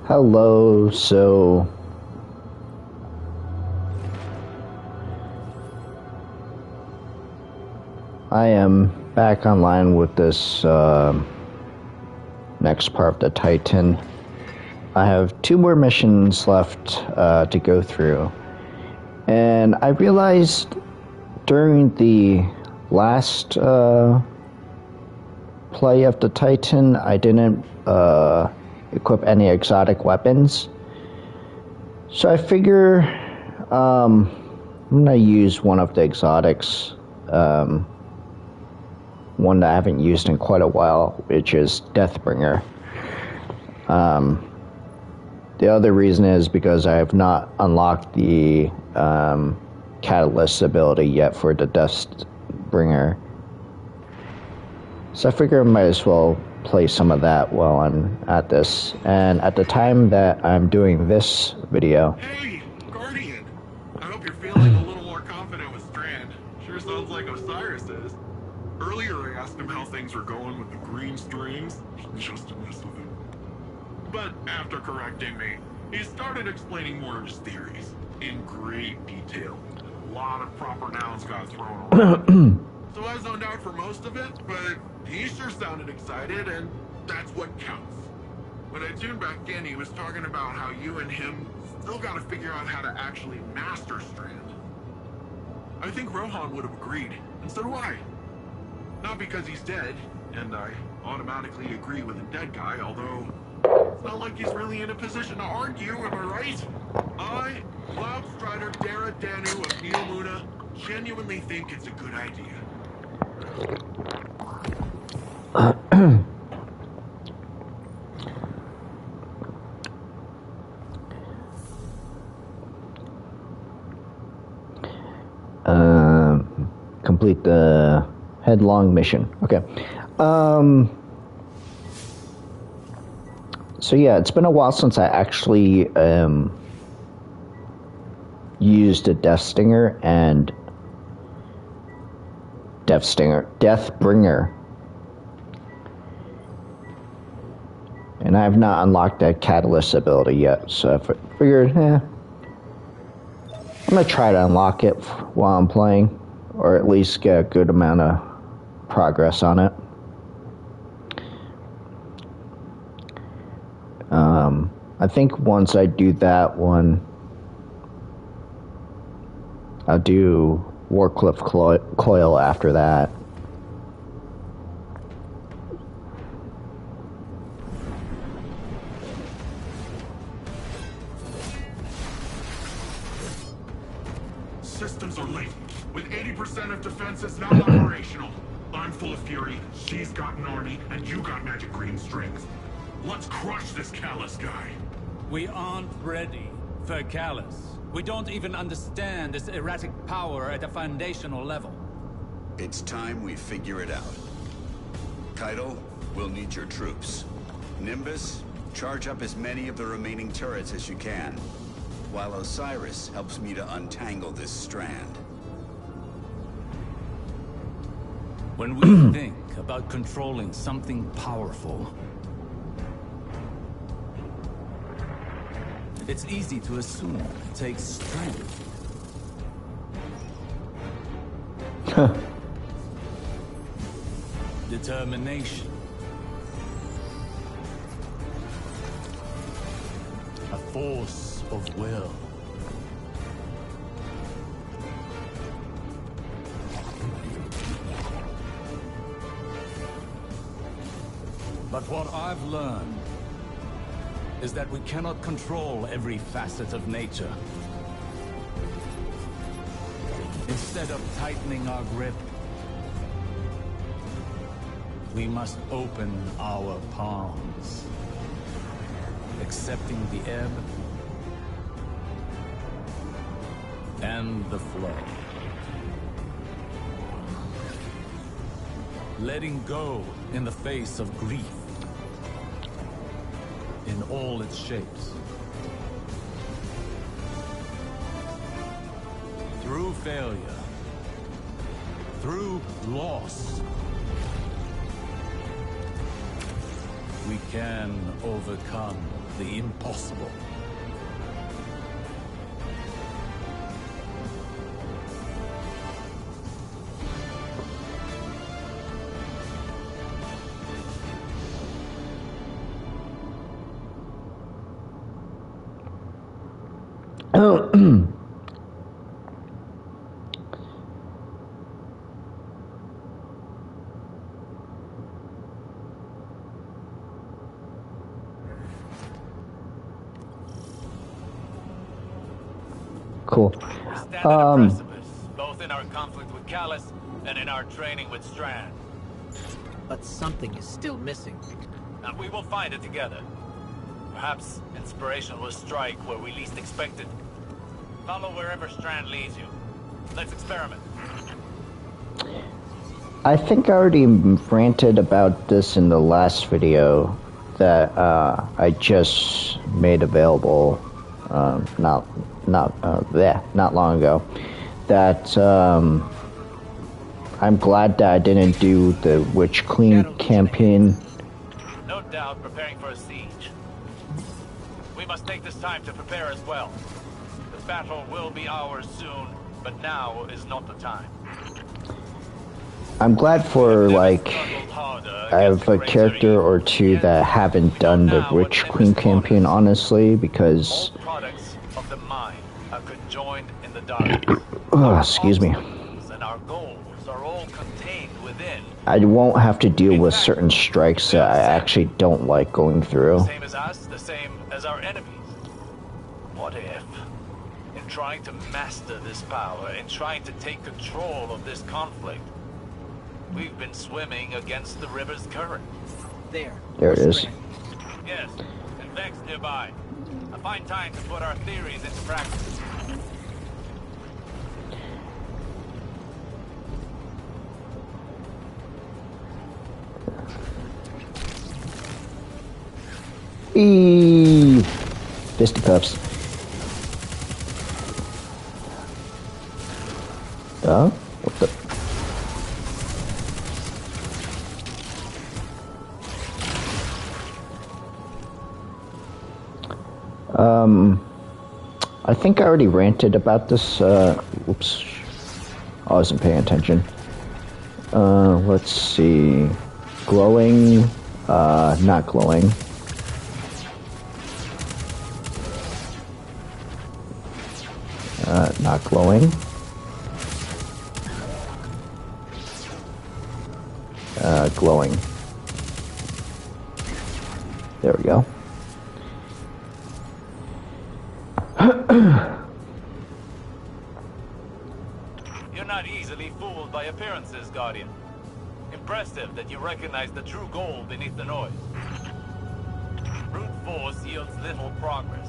Hello, so I am back online with this next part of the Titan. I have 2 more missions left to go through, and I realized during the last play of the Titan I didn't equip any exotic weapons, so I figure I'm gonna use one of the exotics, one that I haven't used in quite a while, which is Deathbringer. The other reason is because I have not unlocked the catalyst ability yet for the Deathbringer, so I figure I might as well play some of that while I'm at this. And at the time that I'm doing this video... Hey, Guardian! I hope you're feeling a little more confident with Strand. Sure sounds like Osiris is. Earlier I asked him how things were going with the green strings, just to mess with him. But after correcting me, he started explaining more of his theories, in great detail. A lot of proper nouns got thrown around. So I zoned out for most of it, but he sure sounded excited, and that's what counts. When I tuned back in, he was talking about how you and him still gotta figure out how to actually master Strand. I think Rohan would have agreed, and so do I. Not because he's dead, and I automatically agree with a dead guy, although it's not like he's really in a position to argue, am I right? I, Cloud Strider Dara Danu of Neomuna, genuinely think it's a good idea. Complete the headlong mission. Okay. So yeah, it's been a while since I actually used a Deathbringer, and I have not unlocked that catalyst ability yet, so I figured, I'm gonna try to unlock it while I'm playing, or at least get a good amount of progress on it. I think once I do that one, I'll do Warcliffe Coil after that. Systems are late, with 80% of defenses not operational. I'm full of fury, she's got an army, and you got magic green strings. Let's crush this Callus guy. We aren't ready for Callus. We don't even understand this erratic power at a foundational level. It's time we figure it out. Keitel, we'll need your troops. Nimbus, charge up as many of the remaining turrets as you can, while Osiris helps me to untangle this strand. When we think about controlling something powerful, it's easy to assume it takes strength. Determination. A force of will. But what I've learned is that we cannot control every facet of nature. Instead of tightening our grip, we must open our palms, accepting the ebb and the flow. Letting go in the face of grief, in all its shapes. Through failure, through loss, we can overcome the impossible. Cool. We stand at a precipice, both in our conflict with Callus and in our training with Strand. But something is still missing. And we will find it together. Perhaps inspiration will strike where we least expect it. Follow wherever Strand leads you. Let's experiment. I think I already ranted about this in the last video that I just made available not long ago. That I'm glad that I didn't do the Witch Queen campaign. No doubt preparing for a siege. We must take this time to prepare as well. The battle will be ours soon, but now is not the time. I'm glad for, like, I have a character or two that haven't done the Witch Queen campaign, honestly, because... All products of the mind are conjoined in the darkness. Excuse me. And our goals are all contained within. I won't have to deal with certain strikes that I actually don't like going through. The same as us, the same as our enemies. What if, in trying to master this power, in trying to take control of this conflict, we've been swimming against the river's current? There it is. Yes, and Vex nearby. A fine time to put our theories into practice. Eee, fisticuffs. What the? I think I already ranted about this, whoops. I wasn't paying attention. Let's see. Glowing, not glowing. Not glowing. Glowing. There we go. You're not easily fooled by appearances, Guardian. Impressive that you recognize the true goal beneath the noise. Brute force yields little progress,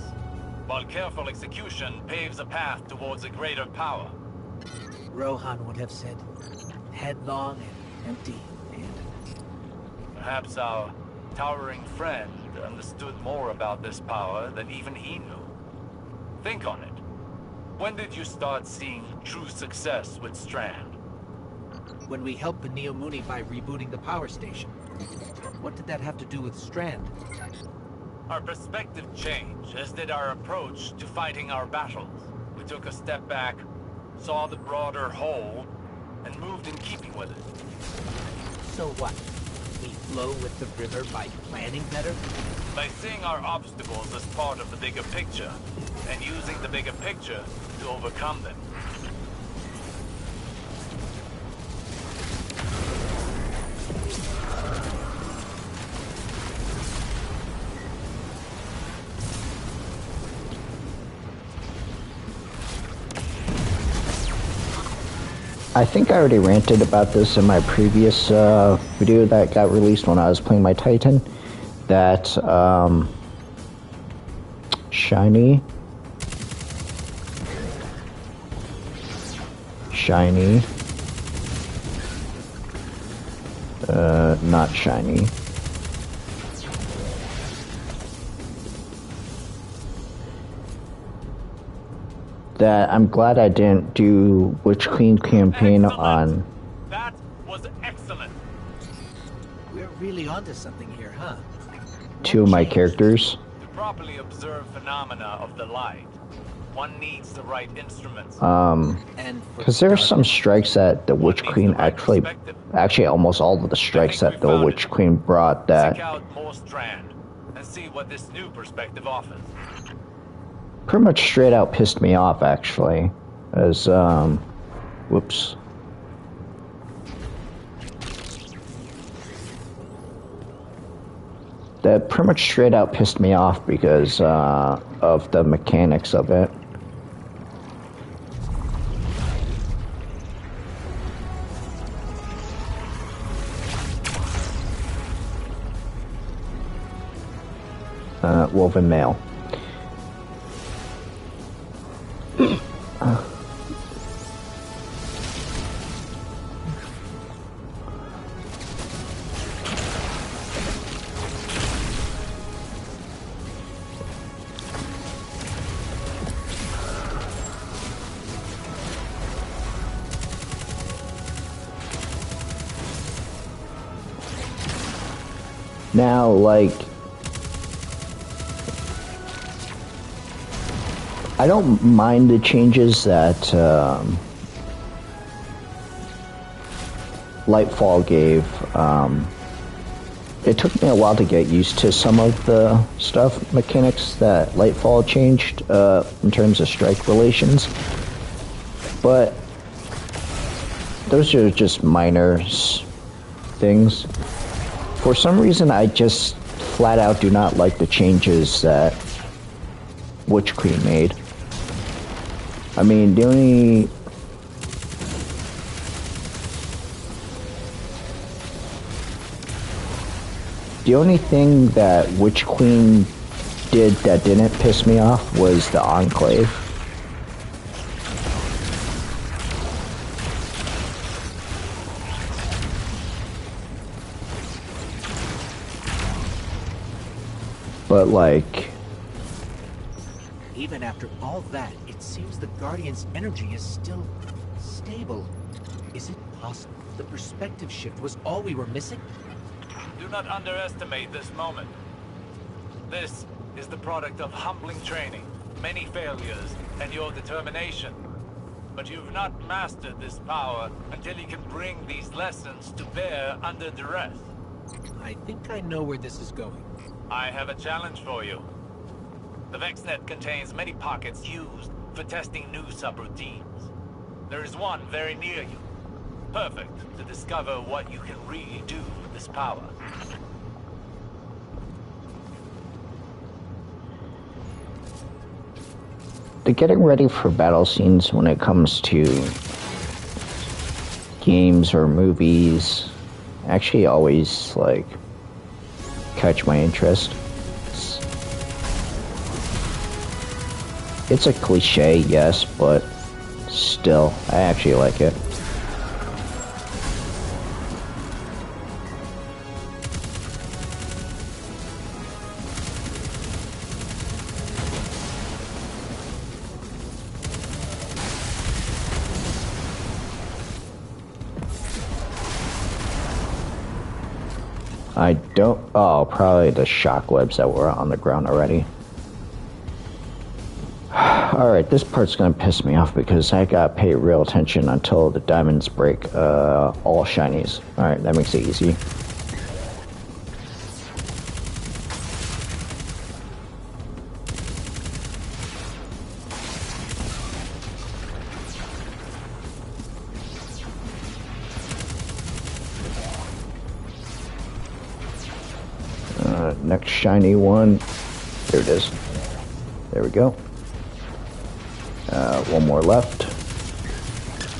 while careful execution paves a path towards a greater power. Rohan would have said, headlong and empty-handed. Perhaps our towering friend understood more about this power than even he knew. Think on it. When did you start seeing true success with Strand? When we helped the Neo Muni by rebooting the power station. What did that have to do with Strand? Our perspective changed, as did our approach to fighting our battles. We took a step back, saw the broader whole, and moved in keeping with it. So what? We flow with the river by planning better? By seeing our obstacles as part of the bigger picture, and using the bigger picture to overcome them. I think I already ranted about this in my previous video that got released when I was playing my Titan. That shiny, not shiny. That I'm glad I didn't do Witch Queen campaign on. That was excellent. We're really onto something here, huh? Two of my characters. To properly observe phenomena of the light, one needs the right instruments. And for Because there's some strikes that the Witch needs Queen the right actually, perspective. almost all of the strikes I think that we the found Witch it. Queen brought that Seek out more Strand and see what this new perspective offers. pretty much straight out pissed me off, actually. As, whoops. That pretty much straight out pissed me off because of the mechanics of it. Woven mail. Now, like, I don't mind the changes that Lightfall gave. It took me a while to get used to some of the stuff, mechanics that Lightfall changed in terms of strike relations. But those are just minor things. For some reason, I just flat out do not like the changes that Witch Queen made. I mean, the only thing that Witch Queen did that didn't piss me off was the Enclave. But like, even after all that, it seems the Guardian's energy is still stable. Is it possible the perspective shift was all we were missing? Do not underestimate this moment. This is the product of humbling training, many failures, and your determination. But you've not mastered this power until you can bring these lessons to bear under duress. I think I know where this is going. I have a challenge for you. The VexNet contains many pockets used for testing new subroutines. There is one very near you. Perfect to discover what you can really do with this power. the getting ready for battle scenes when it comes to games or movies actually always, like, catch my interest. It's a cliche, yes, but still, I actually like it. I don't... Oh, probably the shockwebs that were on the ground already. Alright, this part's gonna piss me off because I gotta pay real attention until the diamonds break all shinies. Alright, that makes it easy. Next shiny one. There it is. There we go. One more left.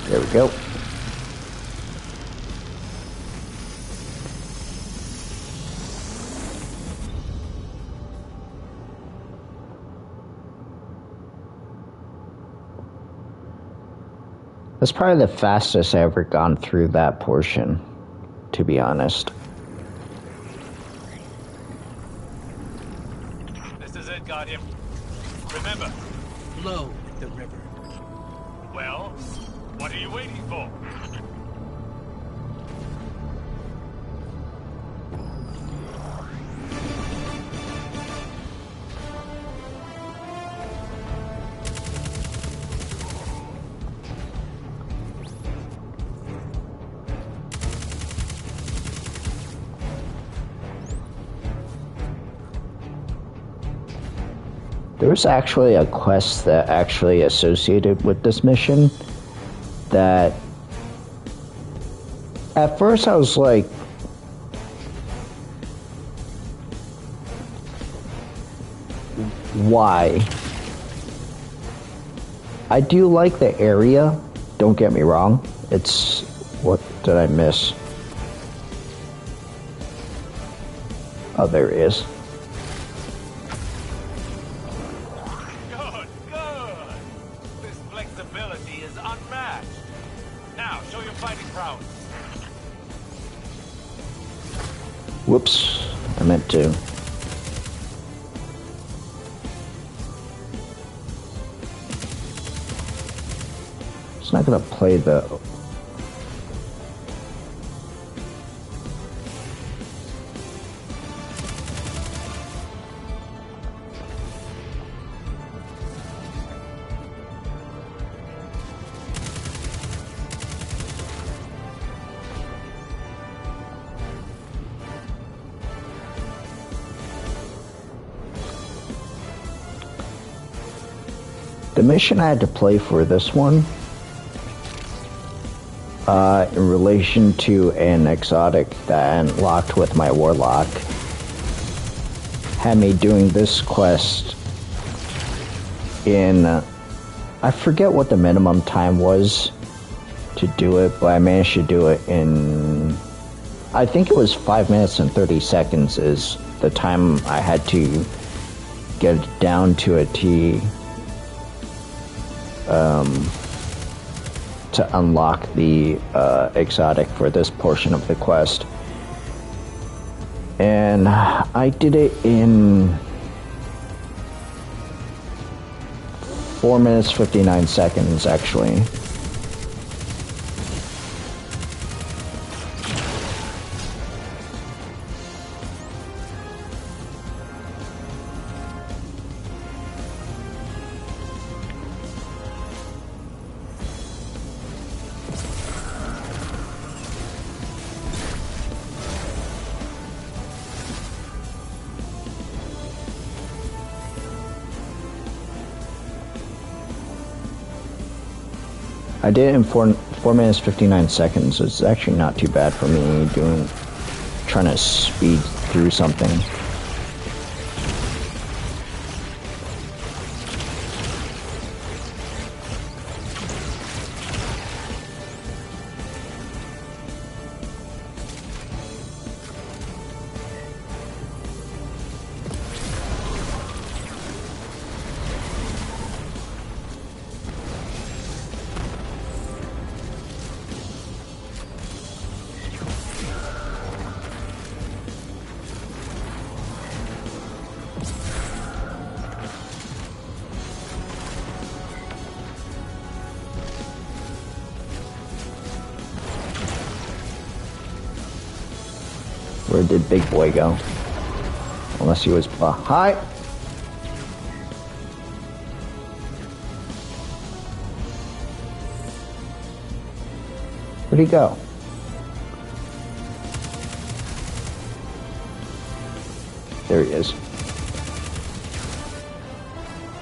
There we go. That's probably the fastest I ever gone through that portion, to be honest. This is it, Guardian. Remember. Flow with the river. Well, what are you waiting for? There was actually a quest that actually associated with this mission that at first I was like, why? I do like the area, don't get me wrong. It's, what did I miss? Oh, there it is. Good, good. This flexibility is unmatched. Now, show your fighting prowess. Whoops, I meant to. It's not gonna play the... The mission I had to play for this one, in relation to an exotic that I unlocked with my warlock, had me doing this quest in, I forget what the minimum time was to do it, but I managed to do it in, I think it was 5 minutes and 30 seconds is the time I had to get it down to a T. To unlock the exotic for this portion of the quest. And I did it in 4 minutes 59 seconds actually. I did it in 4 minutes 59 seconds. It's actually not too bad for me trying to speed through something. Where did Big Boy go? Unless he was behind. Where'd he go? There he is.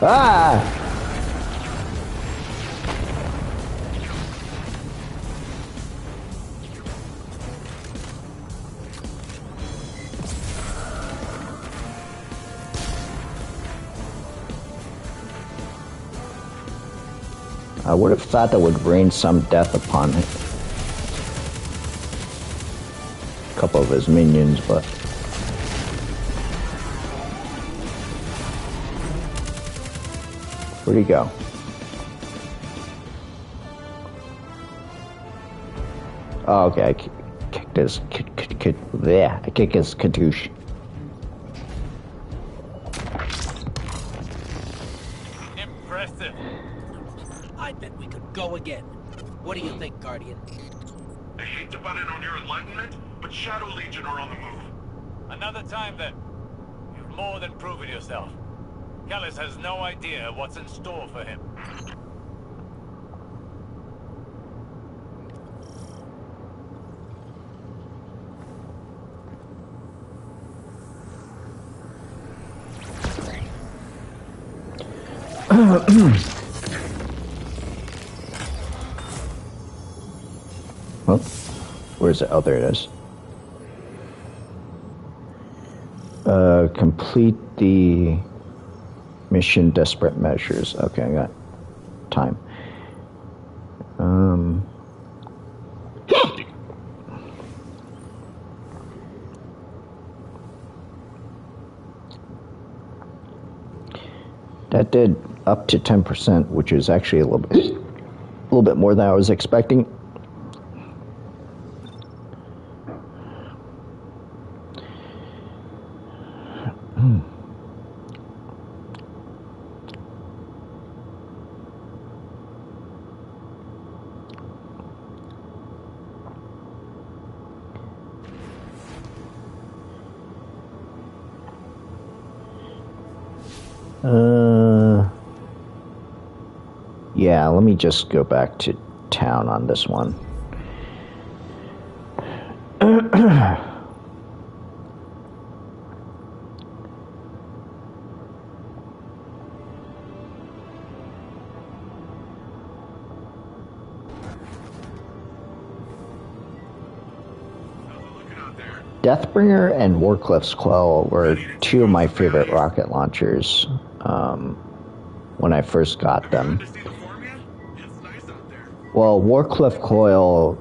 Ah! I would have thought that would rain some death upon it. A couple of his minions, but... Where'd he go? Oh, okay, I kicked his... Yeah, I kicked his Katoosh. Impressive. I bet we could go again. What do you think, Guardian? I hate to butt in on your enlightenment, but Shadow Legion are on the move. Another time then. You've more than proven yourself. Callus has no idea what's in store for him. Oh, where is it? Oh, there it is. Complete the mission Desperate Measures. Okay, I got time. That did up to 10%, which is actually a little bit more than I was expecting. Yeah, let me just go back to town on this one. Deathbringer and Warcliffe's Quell were two of my favorite rocket launchers when I first got them. Well, Warcliffe Coil,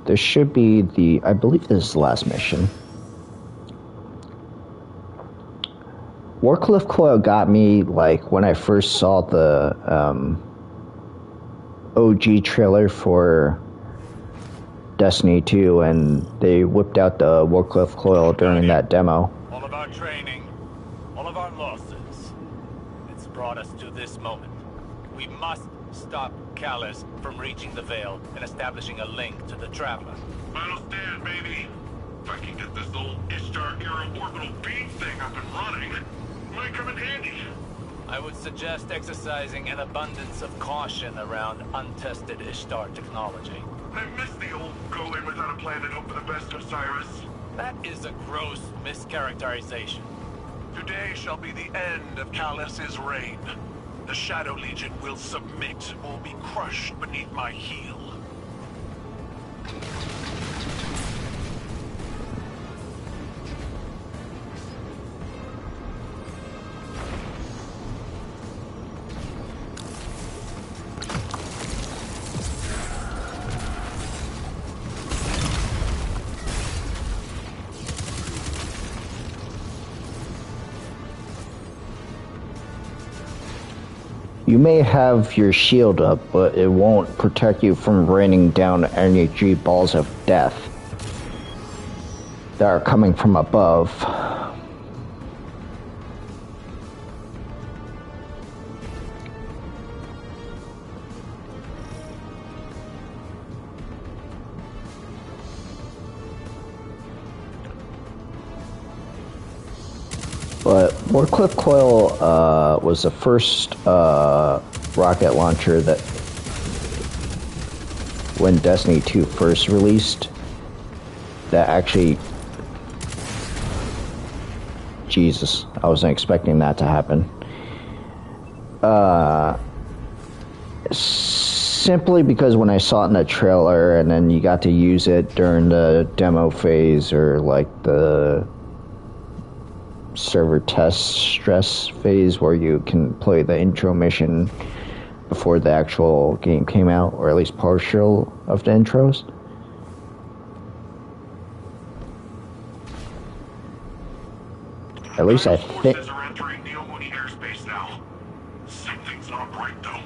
there should be I believe this is the last mission. Warcliffe Coil got me, like, when I first saw the OG trailer for Destiny 2, and they whipped out the Warcliffe Coil during that demo. All of our training, all of our losses, it's brought us to this moment. We must stop Callus from reaching the Veil and establishing a link to the Traveler. Final stand, baby. If I can get this old Ishtar-era orbital beam thing up and running, might come in handy. I would suggest exercising an abundance of caution around untested Ishtar technology. I miss the old go in without a plan and hope for the best, Osiris. That is a gross mischaracterization. Today shall be the end of Callus's reign. The Shadow Legion will submit or be crushed beneath my heel. You may have your shield up, but it won't protect you from raining down energy balls of death that are coming from above. But Warcliffe Coil was the first rocket launcher that, when Destiny 2 first released, that actually... Jesus, I wasn't expecting that to happen. Simply because when I saw it in the trailer, and then you got to use it during the demo phase, or like the server test stress phase where you can play the intro mission before the actual game came out, or at least partial of the intros. At least I think. Forces are entering Neomuni airspace now. Something's not right, though.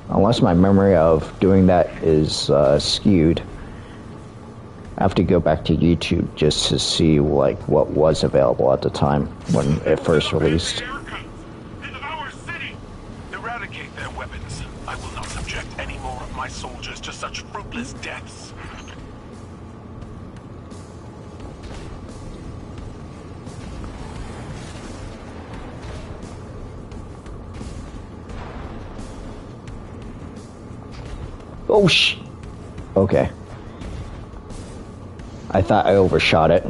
Unless my memory of doing that is skewed. I have to go back to YouTube just to see like what was available at the time when it first released. Eradicate their weapons. I will not subject any more of my soldiers to such fruitless deaths. Oh okay. I thought I overshot it.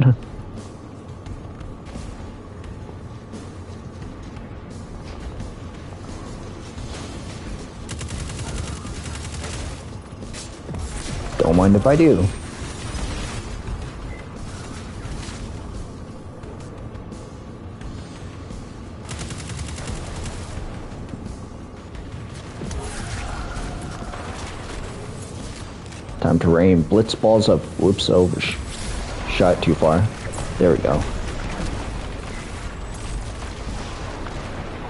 Don't mind if I do. Time to rain blitz balls of whoops shot too far. There we go.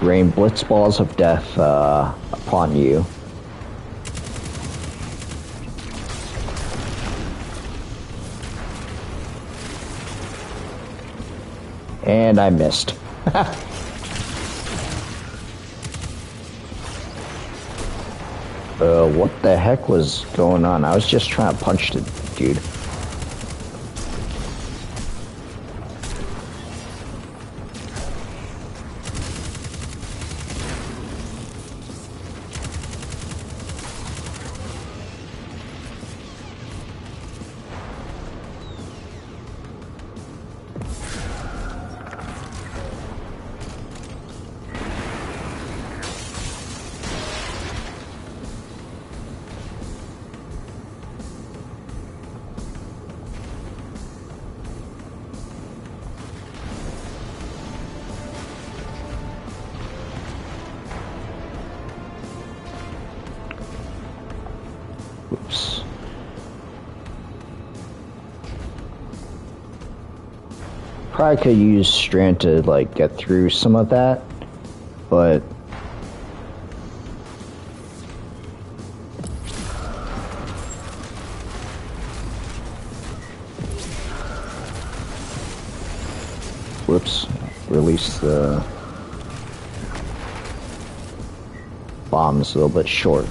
Rain blitz balls of death upon you. And I missed. What the heck was going on? I was just trying to punch the dude. Oops. Probably could use Strand to like get through some of that, but whoops, release the bombs a little bit short.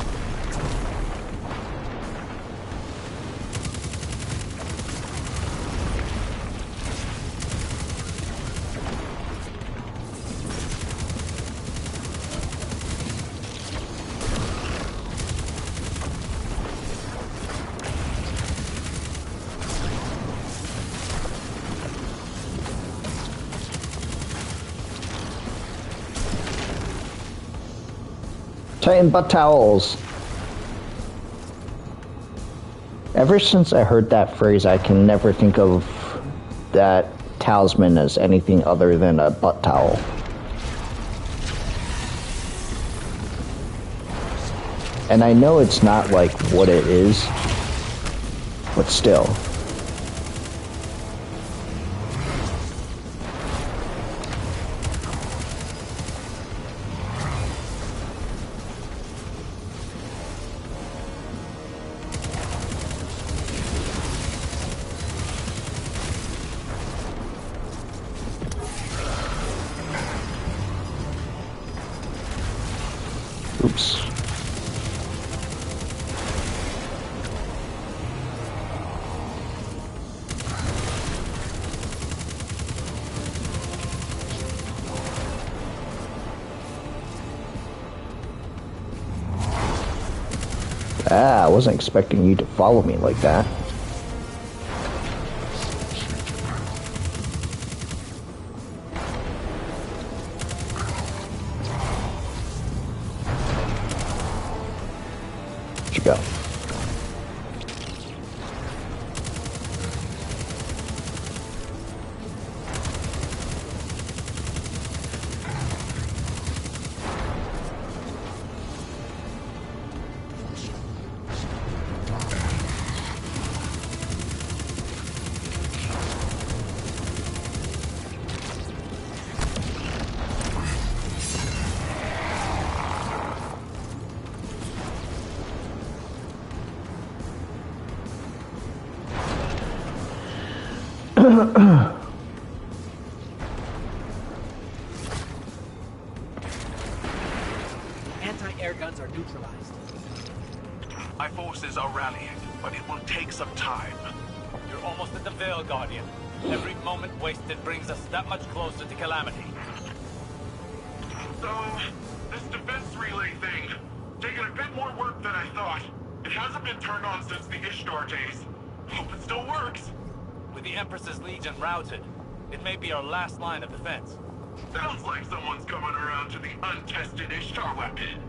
Titan butt towels. Ever since I heard that phrase, I can never think of that talisman as anything other than a butt towel. And I know it's not like what it is, but still. Oops. I wasn't expecting you to follow me like that. Where'd you go? Anti-air guns are neutralized. My forces are rallying, but it will take some time. You're almost at the Veil, Guardian. Every moment wasted brings us that much closer to Calamity. So, this defense relay thing, taking a bit more work than I thought. It hasn't been turned on since the Ishtar days. Hope it still works. With with the Empress's Legion routed. It may be our last line of defense. Sounds like someone's coming around to the untested Ishtar weapon.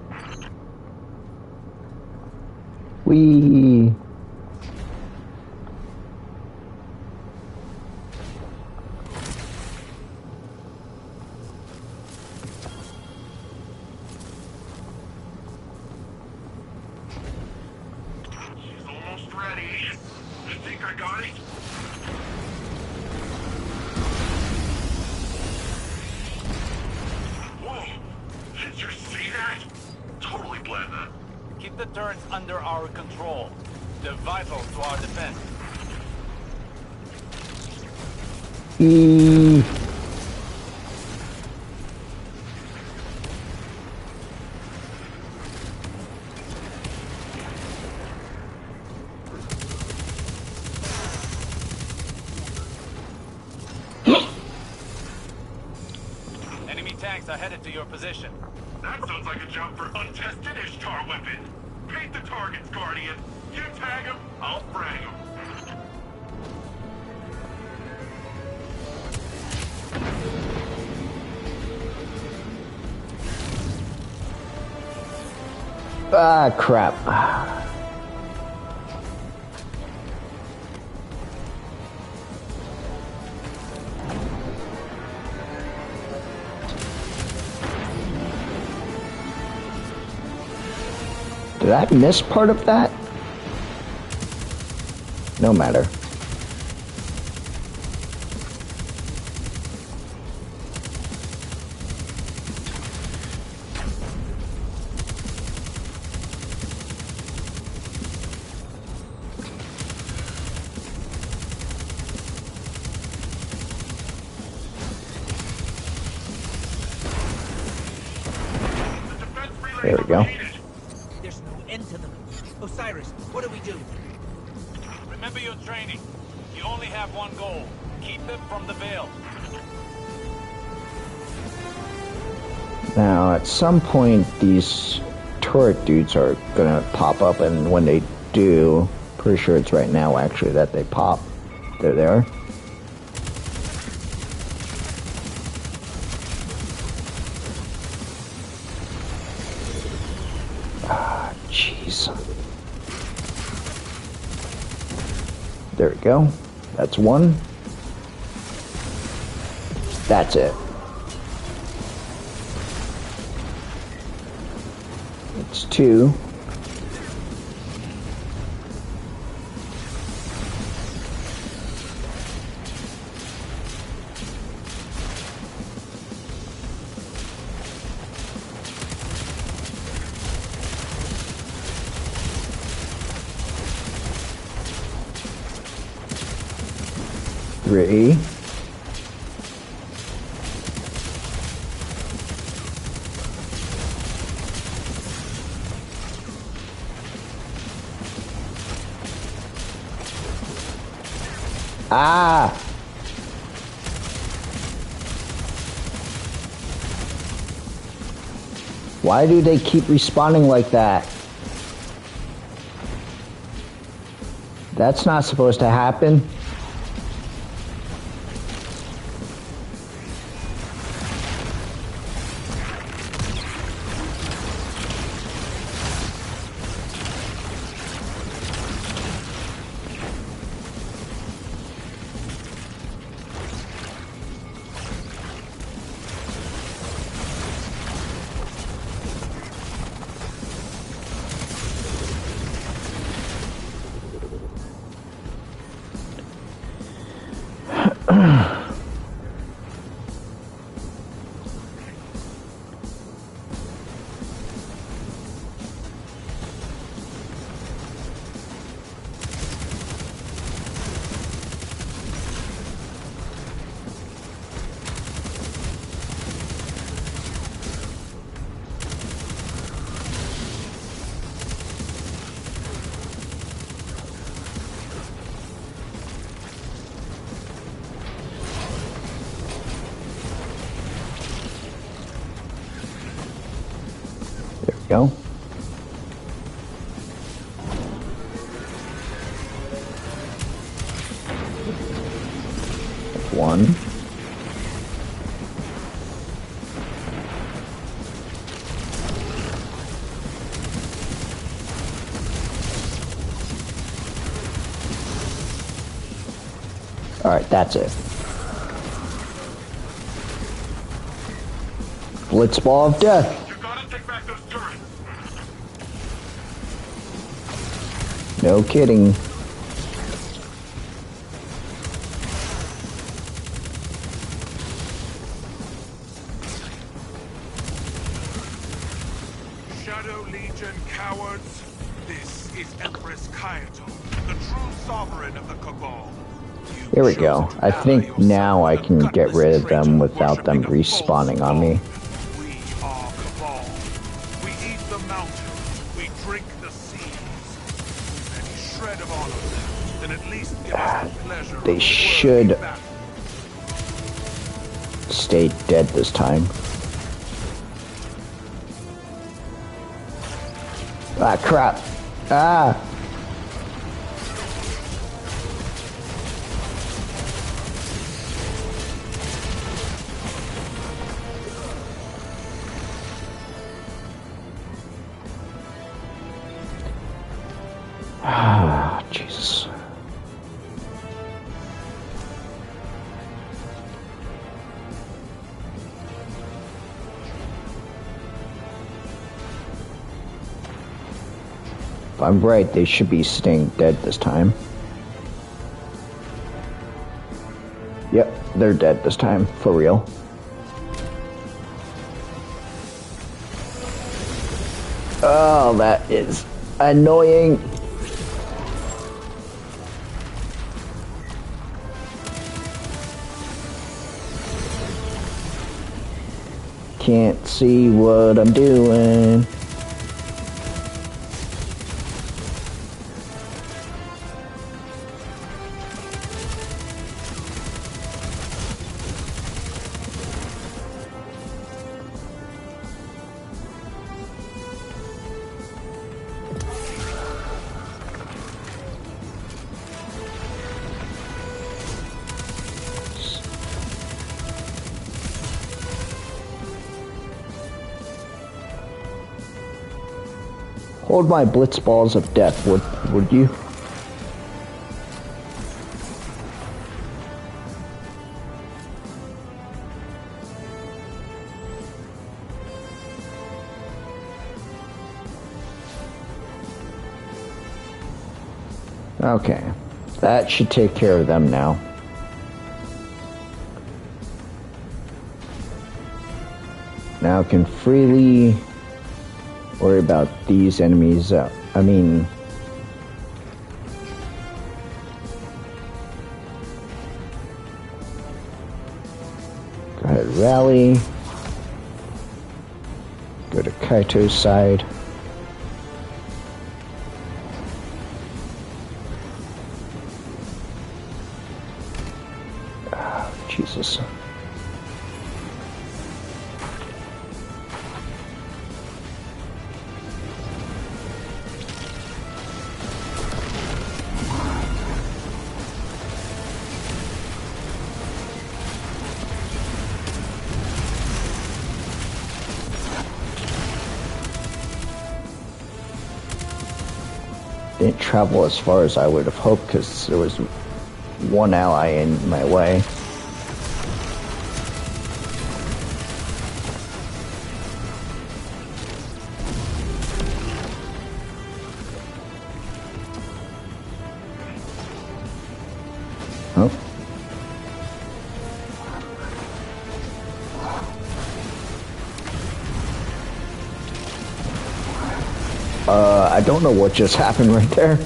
We. She's almost ready. I think I got it. Whoa! Did you see that? Totally blend that. Keep the turrets under our control. They're vital to our defense. E. Enemy tanks are headed to your position. That sounds like a job for untested Ishtar weapon. Paint the targets, Guardian. You tag him, I'll frag him. Ah, crap. Did I miss part of that? No matter. The defense relay There we go. completed. There's no end to them. Osiris, what do we do? Remember your training. You only have one goal. Keep them from the Veil. Now, at some point, these turret dudes are gonna pop up, and when they do, pretty sure it's right now actually that they pop. They're there. Ah, jeez. There we go. That's one. That's it. It's two. Three. Ah! Why do they keep respawning like that? That's not supposed to happen. There we go. Alright, that's it. Blitzball of death. You gotta take back those turrets. No kidding. Shadow Legion cowards. This is Empress Kaito, the true sovereign of the Cabal. You've Here we chosen go. to I ally think yourself now I with a can get gutless rid of them traitor without them worshipping a false respawning on me. god. We are Cabal. We eat the mountains. We drink the seas. Any shred of honor, then at least give us the pleasure They of a should worthy battle. stay dead this time. Ah, crap. Ah! Ah, Jesus. If I'm right, they should be staying dead this time. Yep, they're dead this time, for real. Oh, that is annoying. Can't see what I'm doing. Hold my blitz balls of death, would you? Okay, that should take care of them now. Now I can freely worry about these enemies. Go ahead, rally. Go to Kaito's side. Jesus. Didn't travel as far as I would have hoped because there was one ally in my way. Oh. I don't know what just happened right there.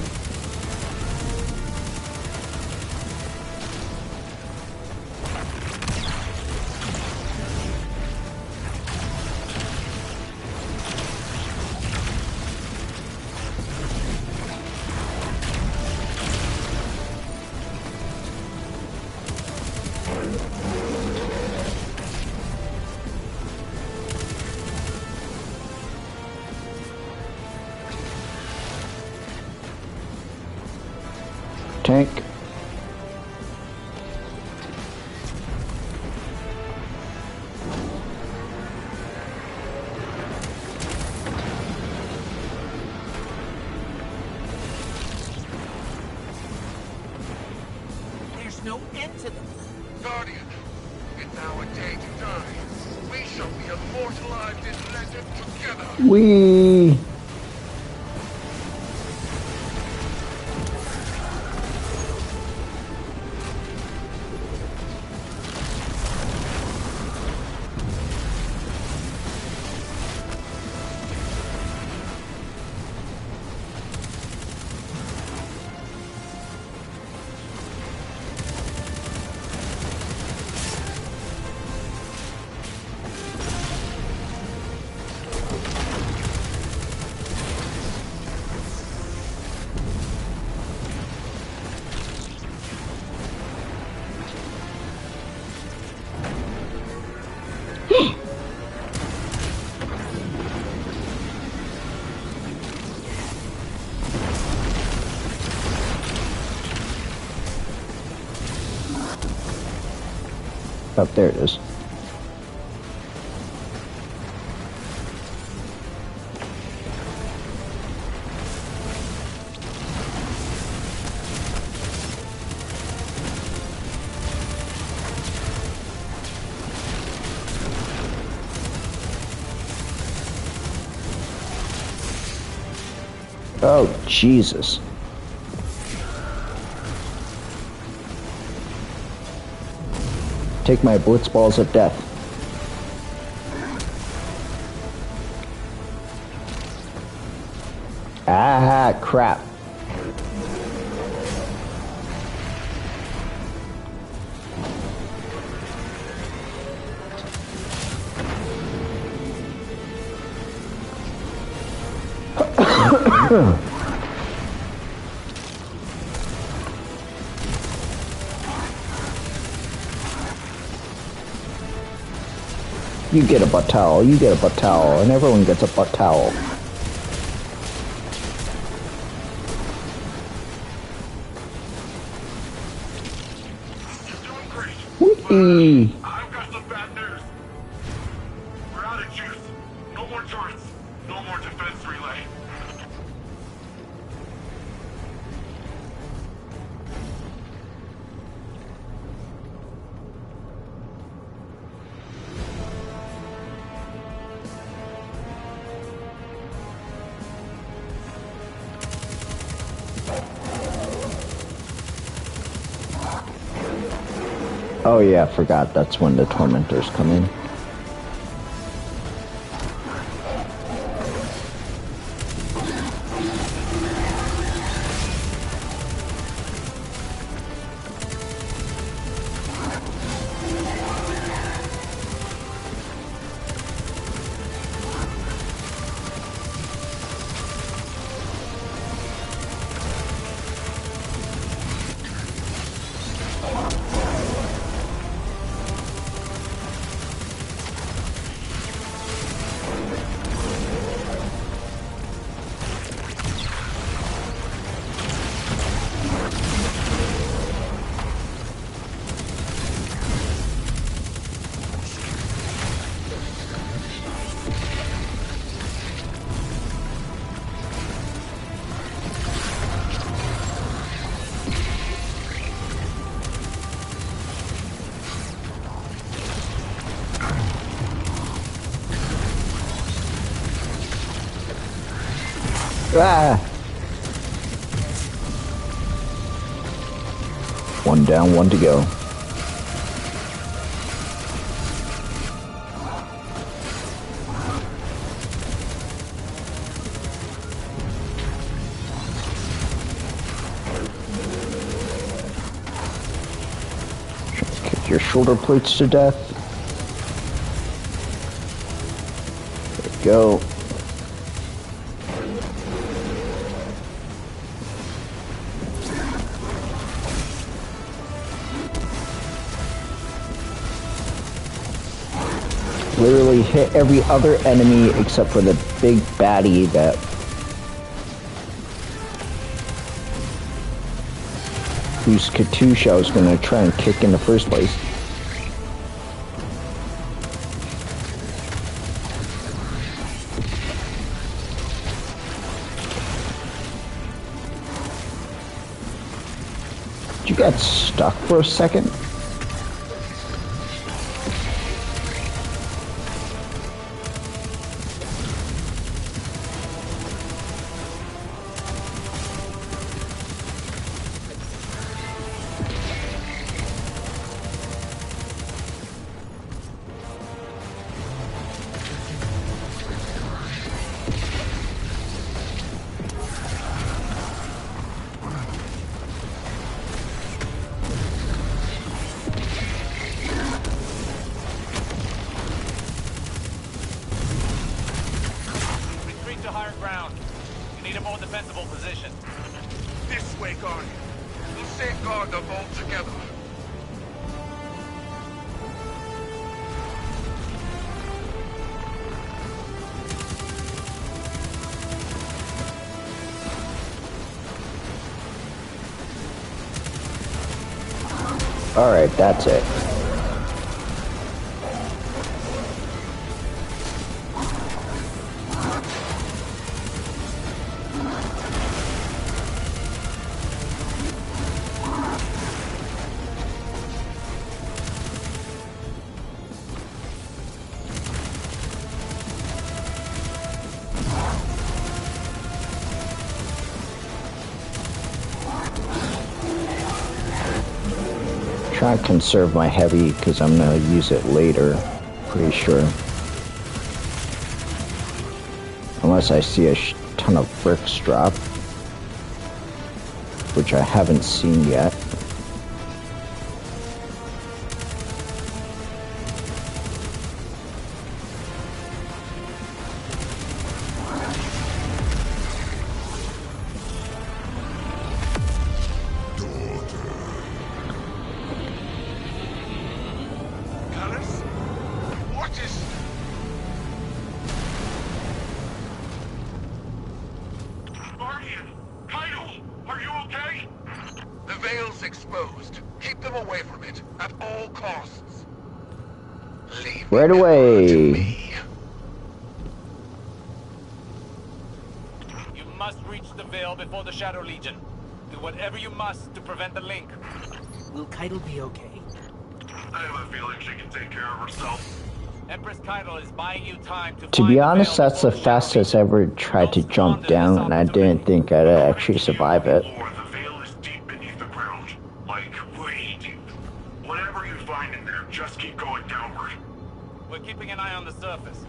Tank. These There's no end to them. Guardian, it's our day to die. We shall be immortalized in legend together. We. Oh, there it is. Oh, Jesus. Take my blitz balls of death. Ah, crap. You get a butt towel, you get a butt towel, and everyone gets a butt towel. Whee! I've got some bad news. We're out of juice. No more turrets. No more defense relay. Oh yeah, I forgot. That's when the tormentors come in. Ah! One down, one to go. Kick your shoulder plates to death. There we go. Literally hit every other enemy except for the big baddie that whose Katusha I was gonna try and kick in the first place. Did you get stuck for a second? Retreat to higher ground. You need a more defensible position. This way, Guardian. We'll safeguard the vault together. Alright, that's it. Try to conserve my heavy because I'm gonna use it later, pretty sure. Unless I see a ton of bricks drop, which I haven't seen yet. Exposed. Keep them away from it at all costs. Leave right away. You must reach the Veil before the Shadow Legion. Do whatever you must to prevent the link. Will Keitel be okay? I have a feeling she can take care of herself. Empress Keitel is buying you time to To be honest, that's the fastest I ever tried to jump down, and I didn't think I'd actually survive it. The Veil is deep beneath the ground. Like, way deep. Whatever you find in there, just keep going downward. We're keeping an eye on the surface.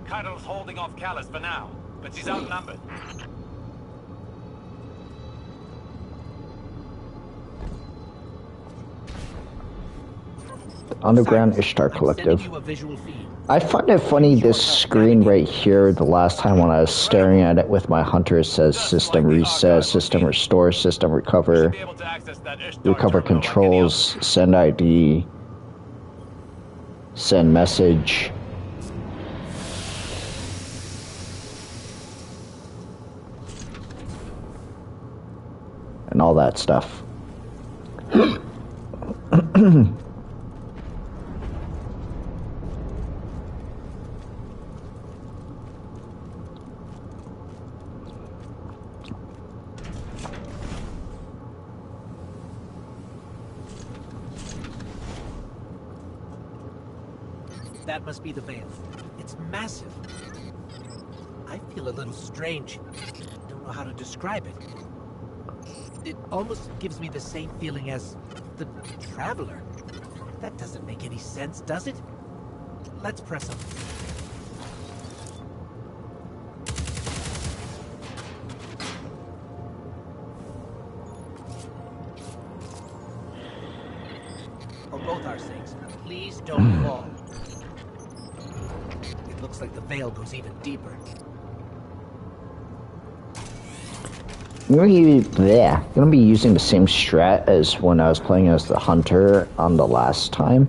Keitel's holding off Callus for now, but she's outnumbered. Underground Ishtar Collective. I find it funny, this screen right here, the last time when I was staring at it with my hunter, it says system reset, system restore, system recover, recover controls, send ID, send message. And all that stuff. That must be the Veil. It's massive. I feel a little strange. Don't know how to describe it. It almost gives me the same feeling as the Traveler. That doesn't make any sense, does it? Let's press on. For both our sakes, please don't fall. It looks like the Veil goes even deeper. I'm gonna be using the same strat as when I was playing as the hunter on the last time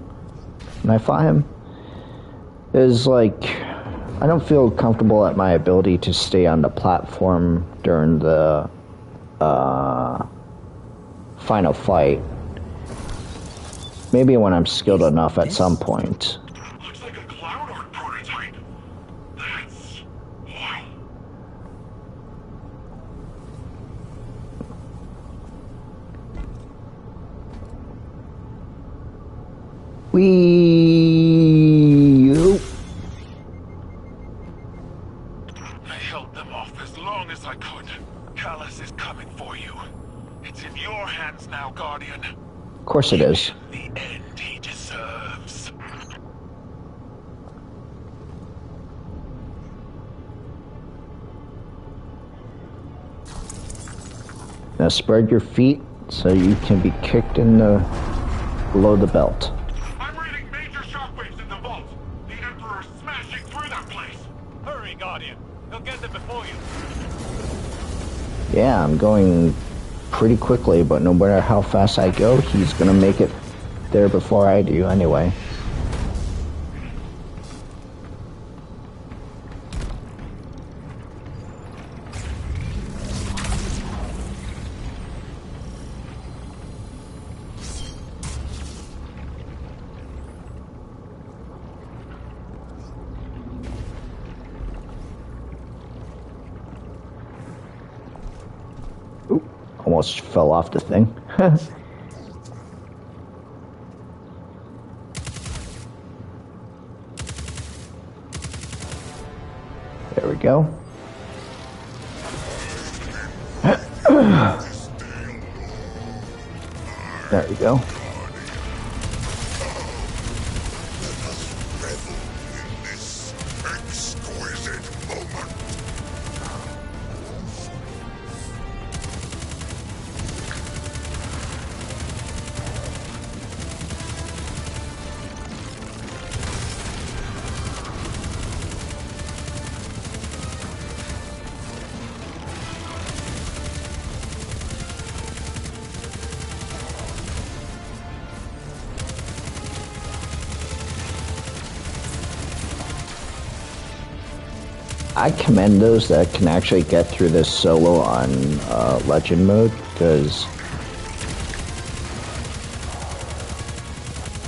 when I fought him. Is like, I don't feel comfortable at my ability to stay on the platform during the final fight. Maybe when I'm skilled enough at some point. Looks like a cloud art prototype. That's wow. Wee. I held them off as long as I could. Callus is coming for you. It's in your hands now, Guardian. Of course it is. The end he deserves. Now spread your feet so you can be kicked in the below the belt. I'm reading major shockwaves in the vault. The Emperor's smashing through that place. Hurry, Guardian. He'll get there before you. Yeah, I'm going pretty quickly, but no matter how fast I go, he's gonna make it there before I do anyway. Oop, almost fell off the thing. There we go. There we go. I commend those that can actually get through this solo on legend mode, because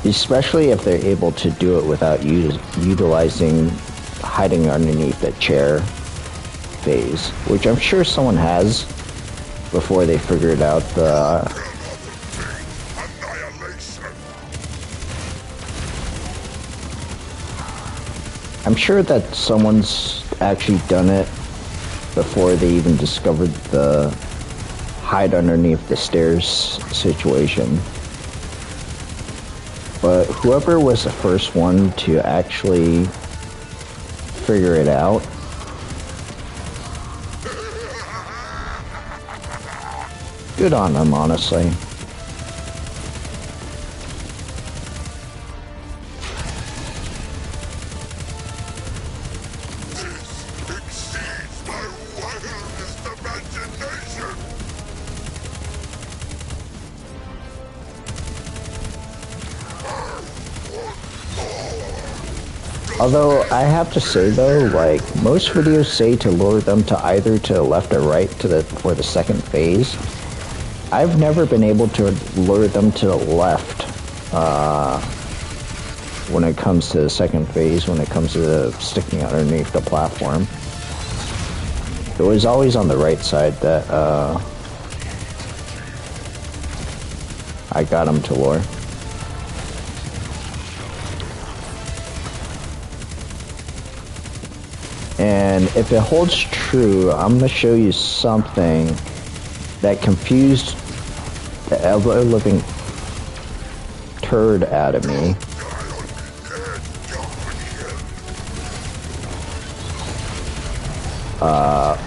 especially if they're able to do it without utilizing hiding underneath the chair phase, which I'm sure someone has before they figured out the I'm sure that someone's actually done it before they even discovered the hide underneath the stairs situation. But whoever was the first one to actually figure it out, good on them, honestly. Although, I have to say though, like, most videos say to lure them to either to the left or right for the second phase. I've never been able to lure them to the left, when it comes to the second phase, when it comes to sticking underneath the platform. It was always on the right side that, I got them to lure. And if it holds true, I'm going to show you something that confused the ever-living turd out of me.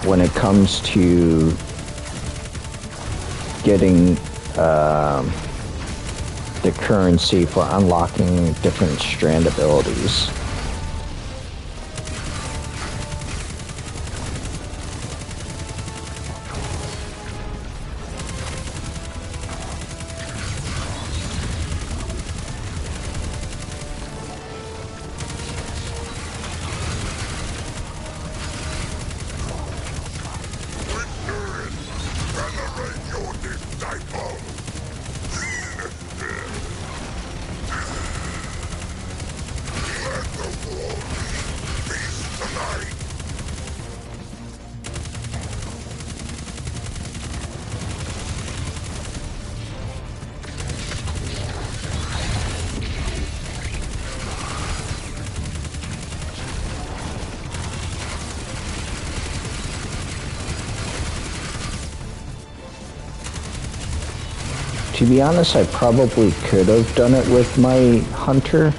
When it comes to getting the currency for unlocking different strand abilities. To be honest, I probably could have done it with my hunter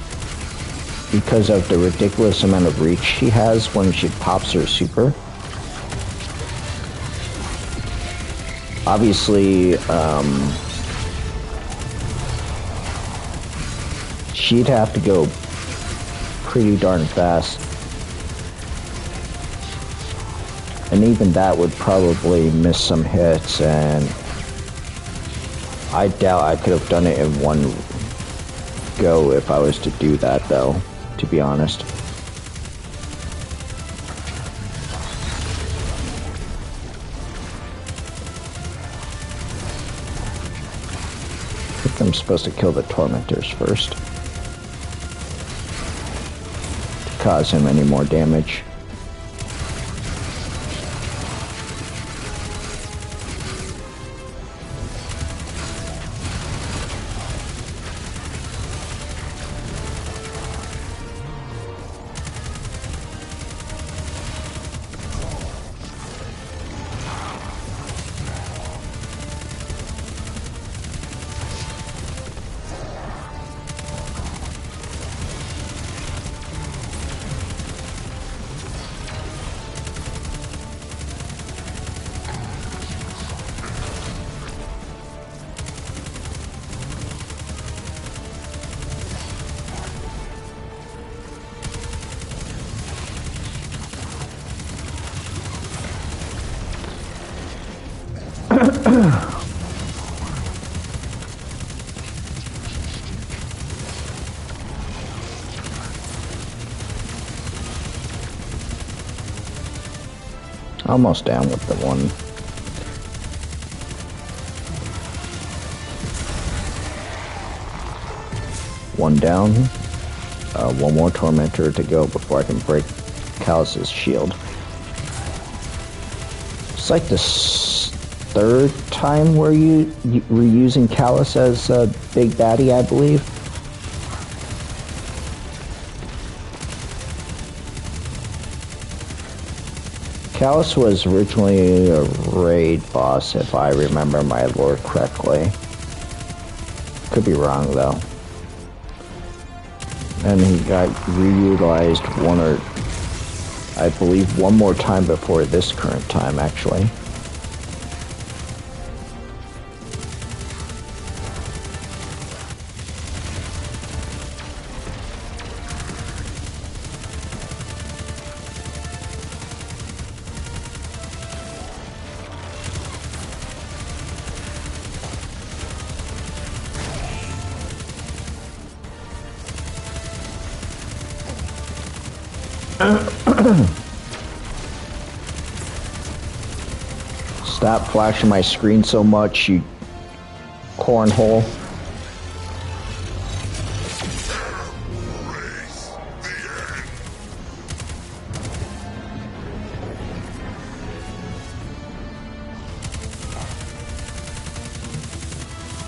because of the ridiculous amount of reach she has when she pops her super. Obviously, she'd have to go pretty darn fast. And even that would probably miss some hits, and I doubt I could have done it in one go if I was to do that, though, to be honest. I think I'm supposed to kill the tormentors first to cause him any more damage. Almost down with the one. One down. One more tormentor to go before I can break Callus's shield. It's like the third time we're using Callus as a big baddie, I believe. Callus was originally a raid boss, if I remember my lore correctly. Could be wrong, though. And he got reutilized I believe one more time before this current time, actually. Stop flashing my screen so much, you cornhole.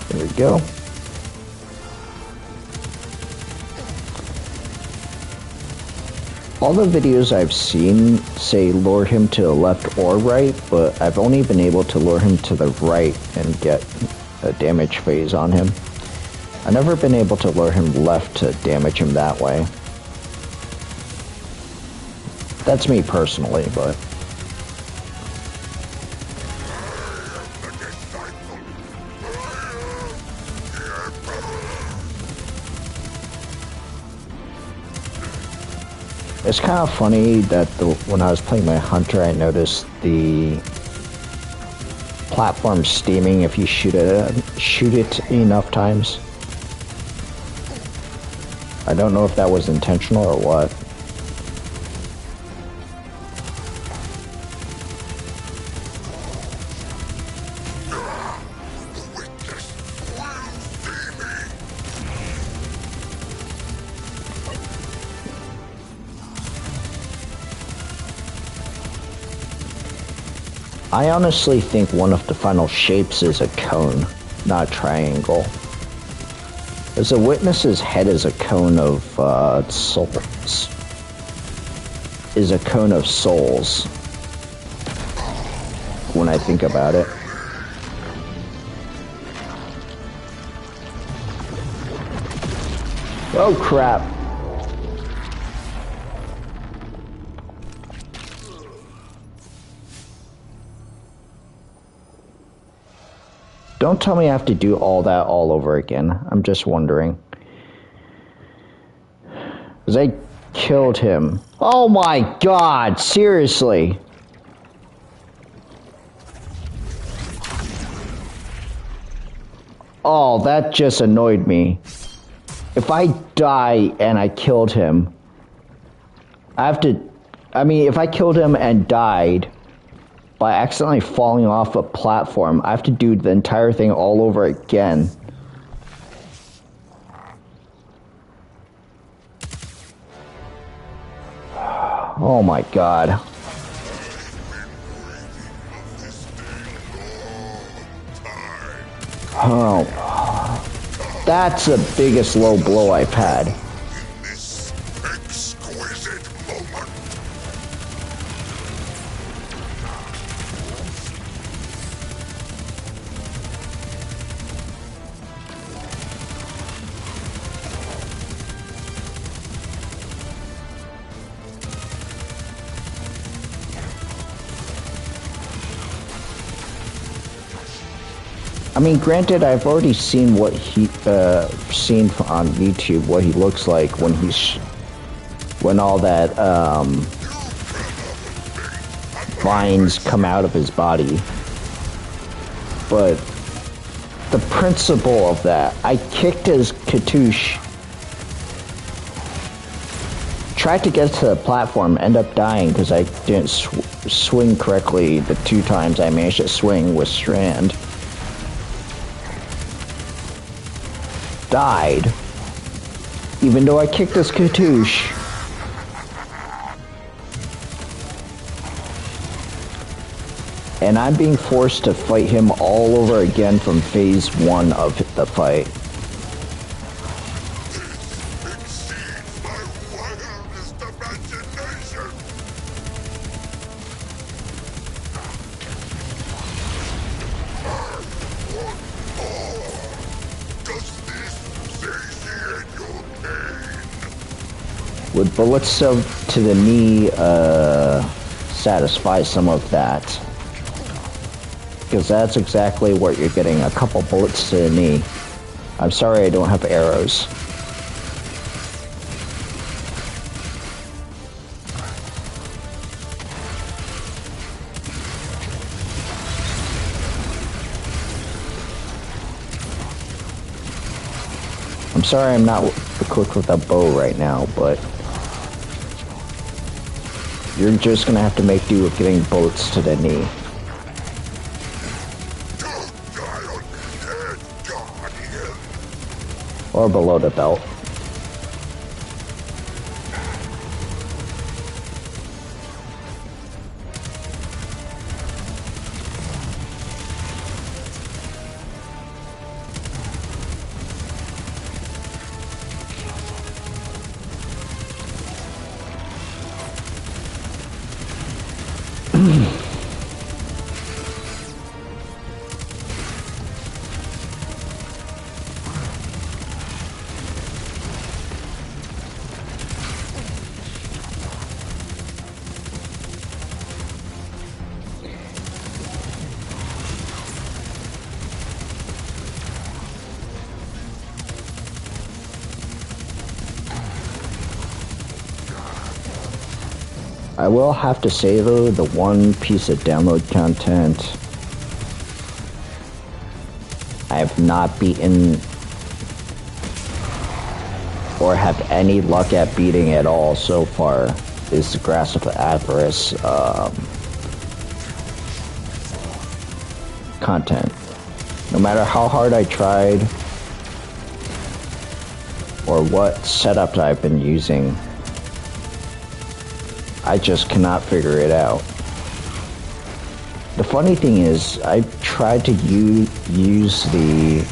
There we go. All the videos I've seen say lure him to the left or right, but I've only been able to lure him to the right and get a damage phase on him. I've never been able to lure him left to damage him that way. That's me personally, but... It's kind of funny that when I was playing my hunter, I noticed the platform steaming if you shoot it enough times. I don't know if that was intentional or what. I honestly think one of the final shapes is a cone, not a triangle. As a witness's head is a cone of souls. Is a cone of souls. When I think about it. Oh crap. Don't tell me I have to do all that all over again. I'm just wondering. Because I killed him. Oh my god, seriously. Oh, that just annoyed me. If I die and I killed him, I have to... I mean, if I killed him and died by accidentally falling off a platform, I have to do the entire thing all over again. Oh my god. Oh, that's the biggest low blow I've had. This exquisite moment. I mean, granted, I've already seen what he seen on YouTube what he looks like when when all that vines come out of his body. But the principle of that, I kicked his Katoosh, tried to get to the platform, end up dying because I didn't swing correctly the 2 times I managed to swing with Strand. Died, even though I kicked his Katoosh. And I'm being forced to fight him all over again from phase 1 of the fight. Exceeds my wildest imagination. Would bullets to the knee satisfy some of that? Because that's exactly what you're getting, a couple bullets to the knee. I'm sorry I don't have arrows. I'm sorry I'm not equipped with a bow right now, but you're just gonna have to make do with getting bullets to the knee. Or below the belt. I will have to say though, the one piece of download content I have not beaten or have any luck at beating at all so far is the Grasp of Avarice content. No matter how hard I tried or what setups I've been using, I just cannot figure it out. The funny thing is, I've tried to use the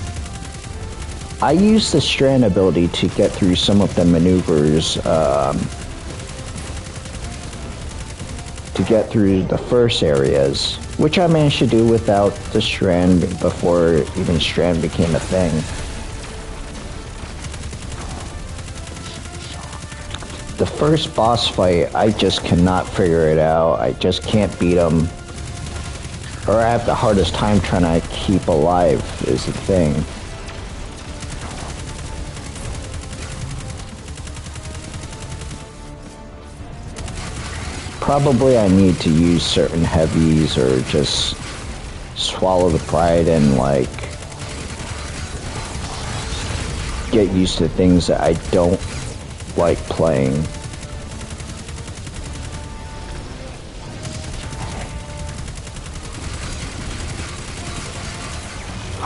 strand ability to get through some of the maneuvers, to get through the first areas, which I managed to do without the strand before even strand became a thing. first boss fight, I just cannot figure it out. I just can't beat him. Or I have the hardest time trying to keep alive is the thing. Probably I need to use certain heavies or just swallow the pride and like get used to things that I don't like playing.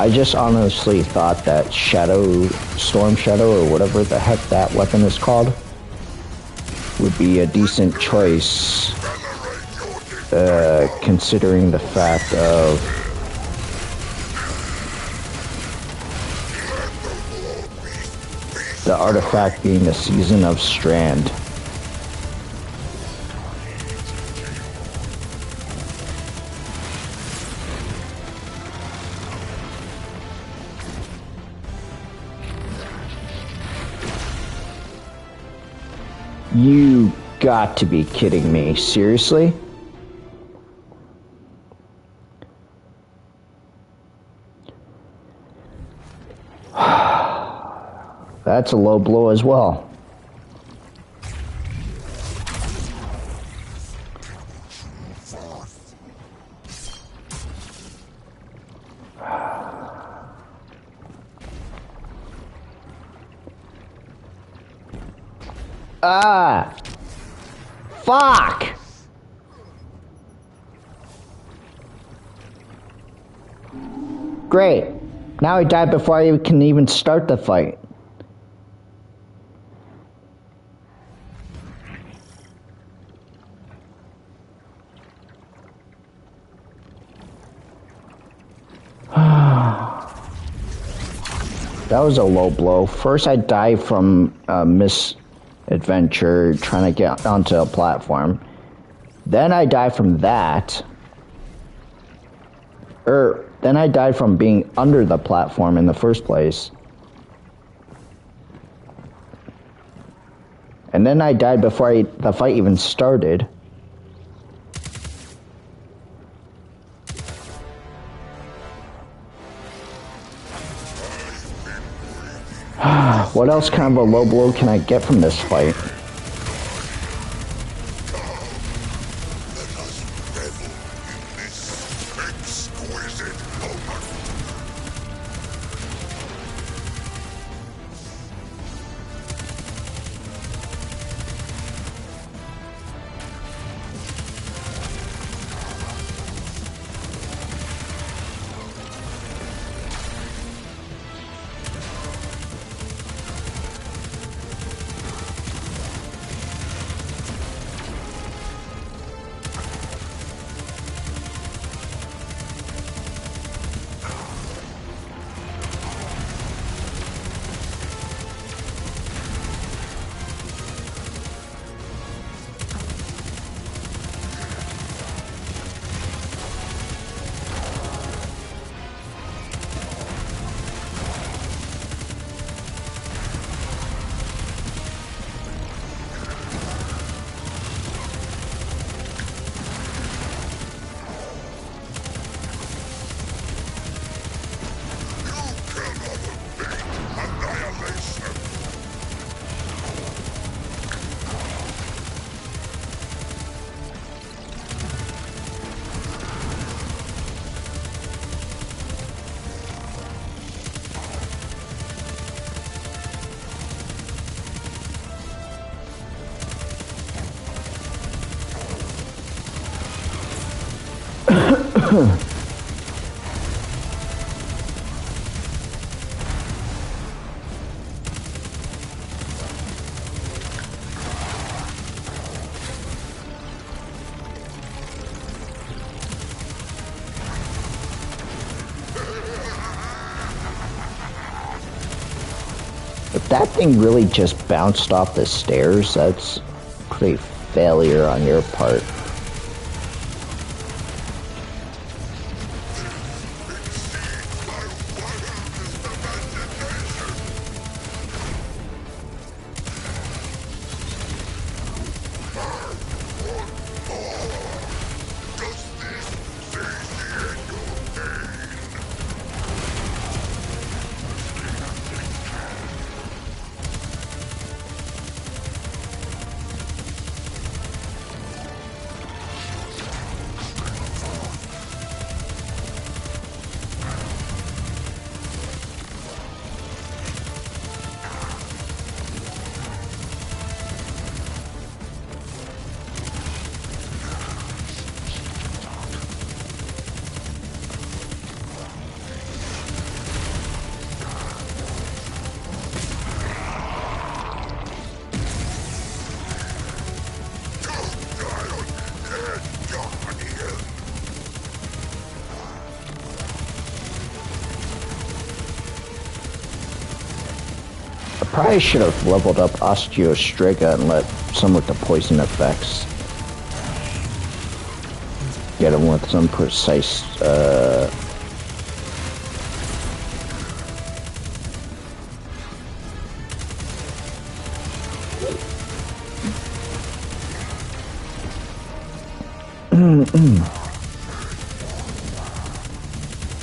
I just honestly thought that Storm Shadow, or whatever the heck that weapon is called, would be a decent choice, considering the fact of the artifact being the Season of Strand. You got to be kidding me. Seriously? That's a low blow as well. Ah! Fuck! Great. Now I died before I can even start the fight. That was a low blow. First I died from misadventure trying to get onto a platform. Then I died from that. Then I died from being under the platform in the first place. And then I died before the fight even started. What else kind of a low blow can I get from this fight? If that thing really just bounced off the stairs, that's pretty failure on your part. Probably should have leveled up Osteostriga and let some with the poison effects get him with some precise,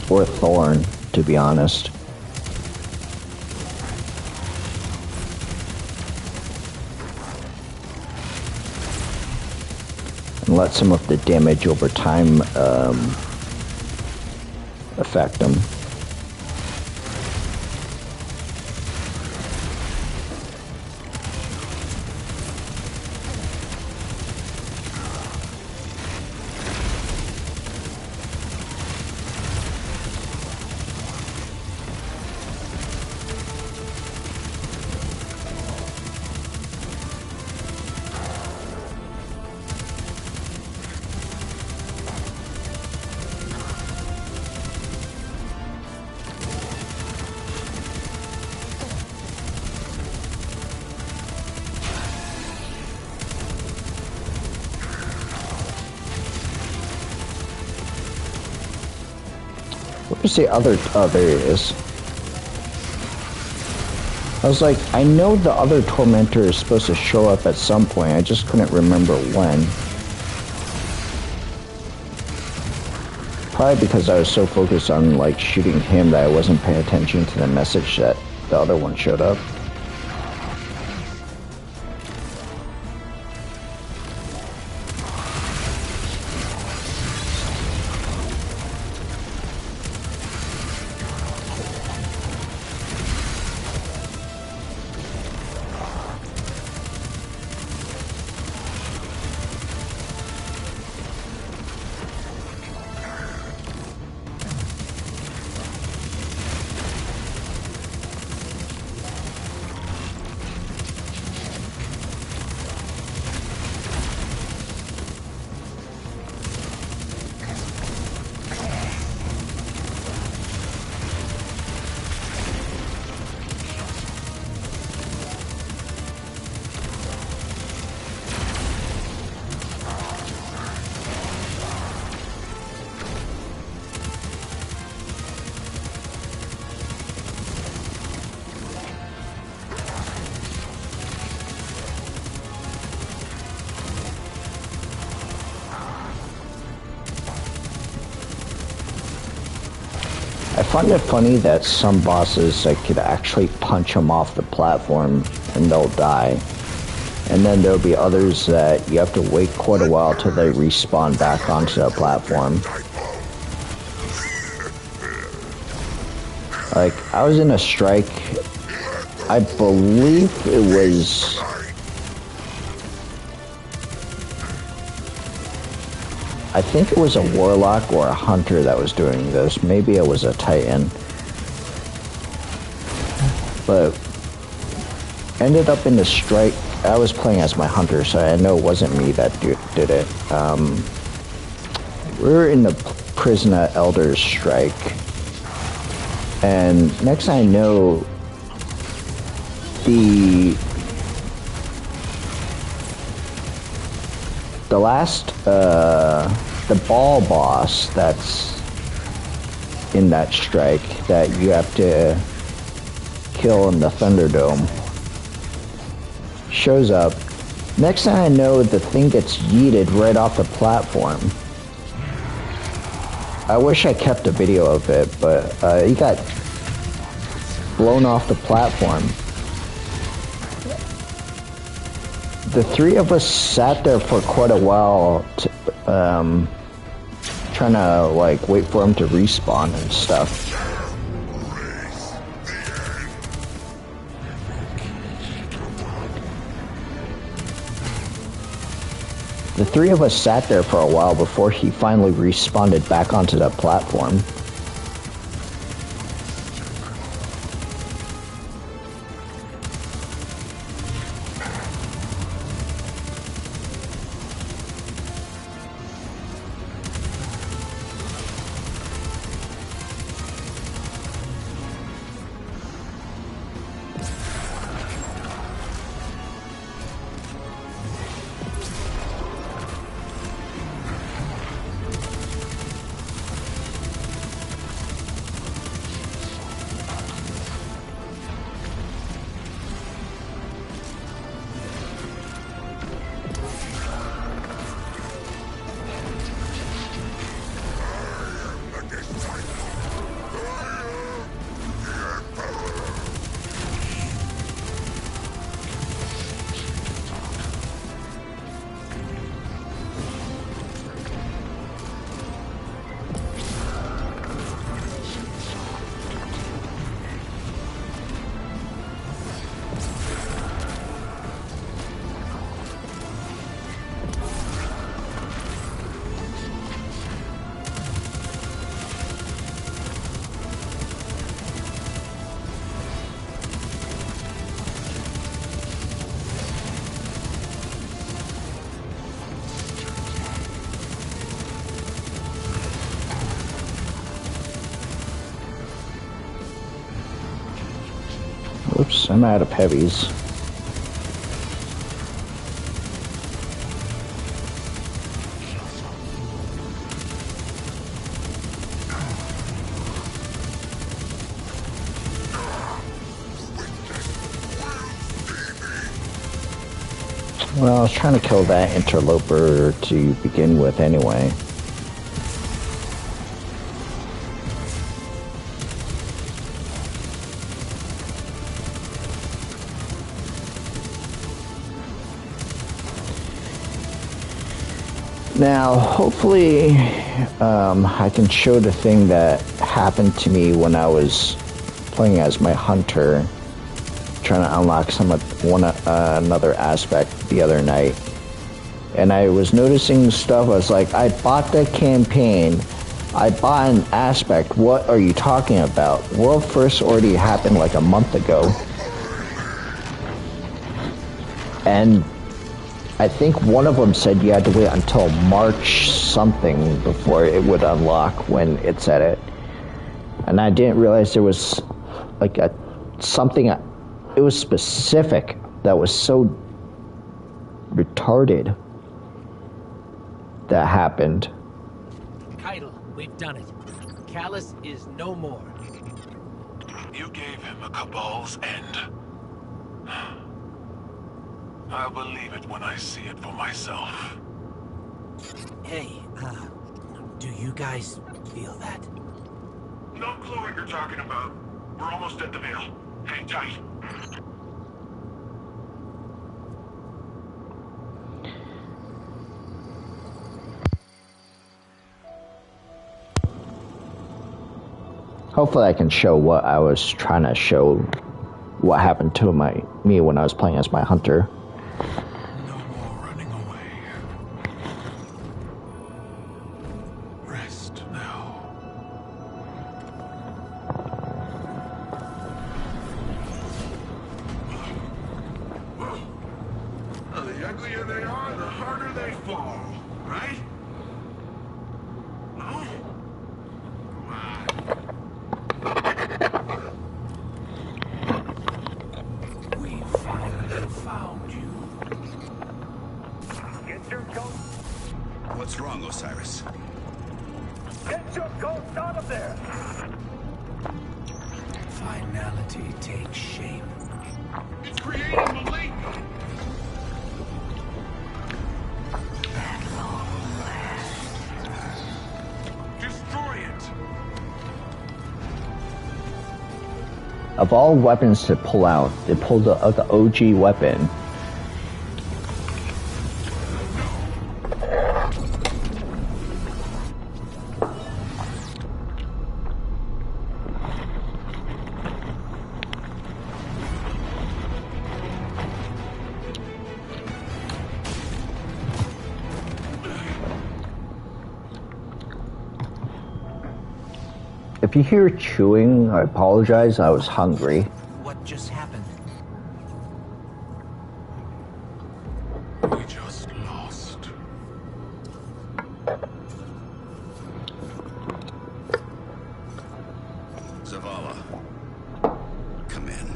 or Thorn, to be honest. And let some of the damage over time affect them. Where's the other? Oh, there it is. I was like, I know the other Tormentor is supposed to show up at some point. I just couldn't remember when. Probably because I was so focused on like shooting him that I wasn't paying attention to the message that the other one showed up. I find it funny that some bosses, I could actually punch them off the platform and they'll die. And then there'll be others that you have to wait quite a while till they respawn back onto the platform. Like, I was in a strike, I believe it was... I think it was a warlock or a hunter that was doing this. Maybe it was a titan. But ended up in the strike. I was playing as my hunter, so I know it wasn't me that did it. We were in the Prisoner Elder's strike. And next I know, the last, the ball boss that's in that strike that you have to kill in the Thunderdome shows up. Next thing I know, the thing gets yeeted right off the platform. I wish I kept a video of it, but he got blown off the platform. The three of us sat there for quite a while, trying to like wait for him to respawn and stuff. The three of us sat there for a while before he finally respawned back onto the platform. Oops, I'm out of heavies. Well, I was trying to kill that interloper to begin with anyway. Now, hopefully, I can show the thing that happened to me when I was playing as my hunter, trying to unlock another aspect the other night. And I was noticing stuff. I was like, I bought the campaign. I bought an aspect. What are you talking about? World First already happened like a month ago. And I think one of them said you had to wait until March something before it would unlock when it said it. And I didn't realize there was like something, it was specific that was so retarded that happened. Keitel, we've done it. Callus is no more. You gave him a Cabal's end. I'll believe it when I see it for myself. Hey, do you guys feel that? No clue what you're talking about. We're almost at the mill. Hang tight. Hopefully I can show what I was trying to show, what happened to me when I was playing as my hunter. No more running away. Rest now. The uglier they are, the harder they fall, right? No? Come on. We finally found you. Get your ghost, What's wrong, Osiris? get your ghost out of there! Finality takes shape. It's creating Malik! Destroy it! Of all weapons to pull out, they pulled the OG weapon. If you hear chewing, I apologize, I was hungry. What just happened? We just lost. Zavala, come in.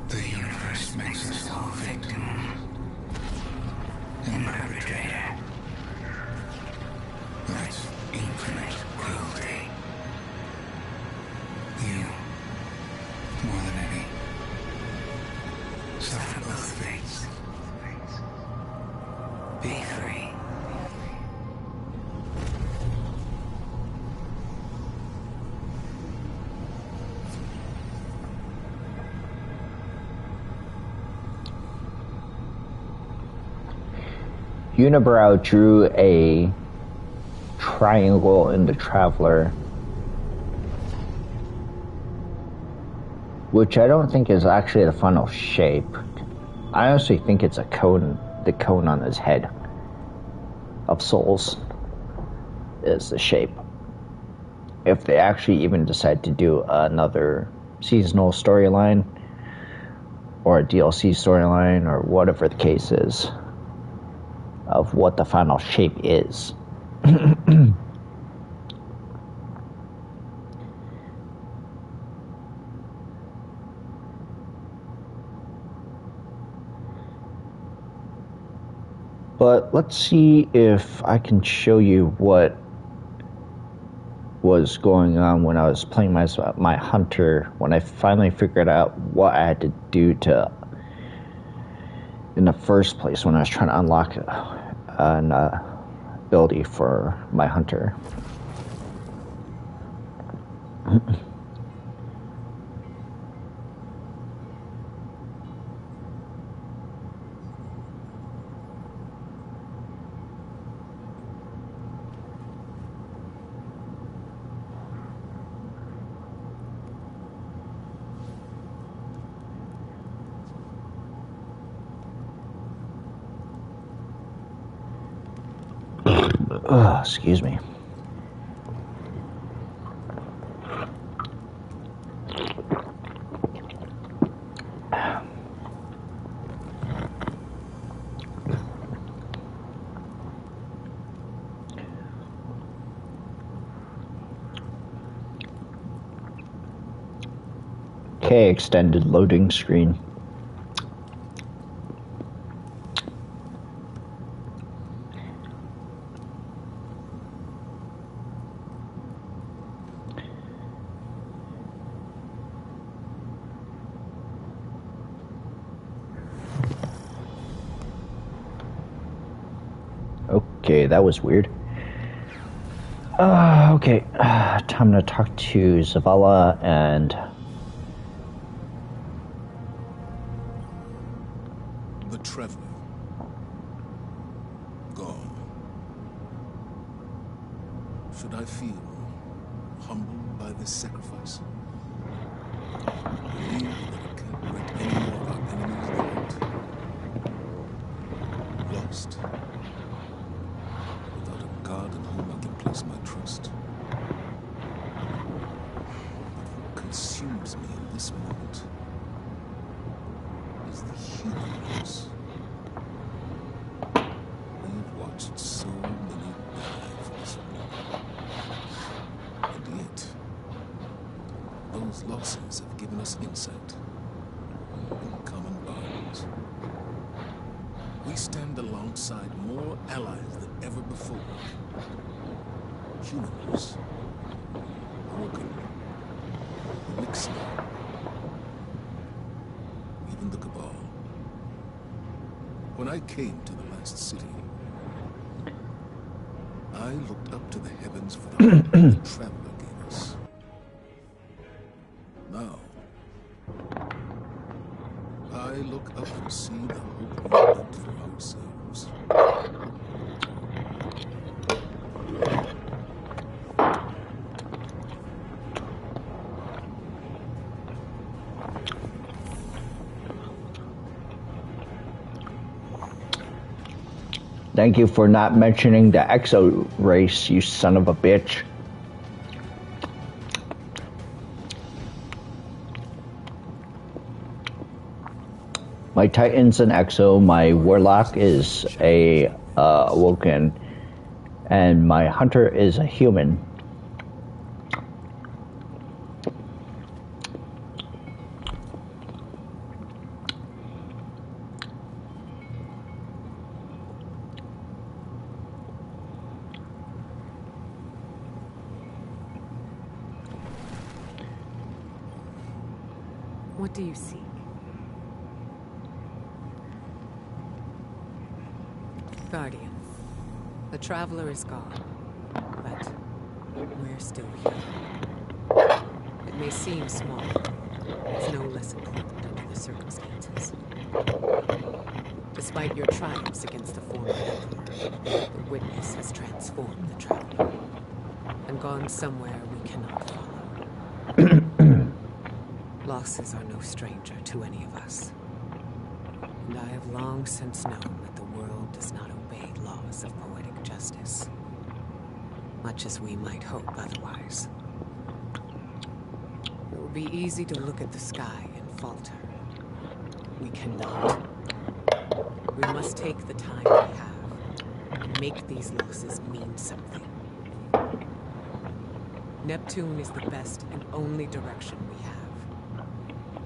The universe makes us all victim and perpetrator. That's infinite cruelty. You, more than any, suffer both fates. Be free. Unibrow drew a triangle in the Traveler. which I don't think is actually the final shape. I honestly think it's a cone, the cone on his head of souls is the shape. If they actually even decide to do another seasonal storyline or a DLC storyline or whatever the case is of what the final shape is. But let's see if I can show you what was going on when I was playing my hunter, when I finally figured out what I had to do to, in the first place, when I was trying to unlock an ability for my hunter. Excuse me. Okay, extended loading screen. Okay, that was weird. Okay, time to talk to Zavala and... The Traveler. Gone. Should I feel humbled by this sacrifice? Believe that it can't let any more of our enemies know it. Lost. Without a God in whom I can place my trust. What consumes me in this moment is the humanness. We've watched so many die for this war. And yet, those losses have given us insight and common bonds. We stand alongside more allies than ever before. Humans, broken, elixir, even the Cabal. When I came to the last city, I looked up to the heavens for the hope the Traveler gave us. Now, I look up and see the hope we built for ourselves. Thank you for not mentioning the Exo race, you son of a bitch. My Titan's an Exo, my Warlock is a Awoken, and my Hunter is a human. What do you seek? Guardian, the Traveler is gone, but we're still here. It may seem small, it's no less important under the circumstances. Despite your triumphs against the former Emperor, the Witness has transformed the Traveler, and gone somewhere we cannot follow. Losses are no stranger to any of us. And I have long since known that the world does not obey laws of poetic justice. Much as we might hope otherwise. It would be easy to look at the sky and falter. We cannot. We must take the time we have and make these losses mean something. Neptune is the best and only direction we have.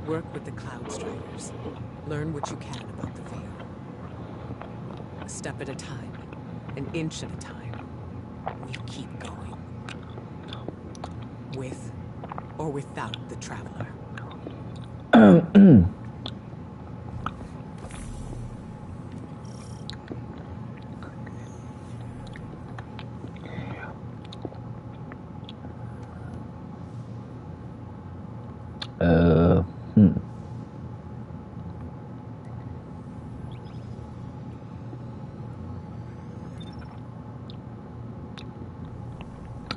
Work with the Cloud Striders. Learn what you can about the Veil. A step at a time, an inch at a time. We keep going. With or without the Traveler.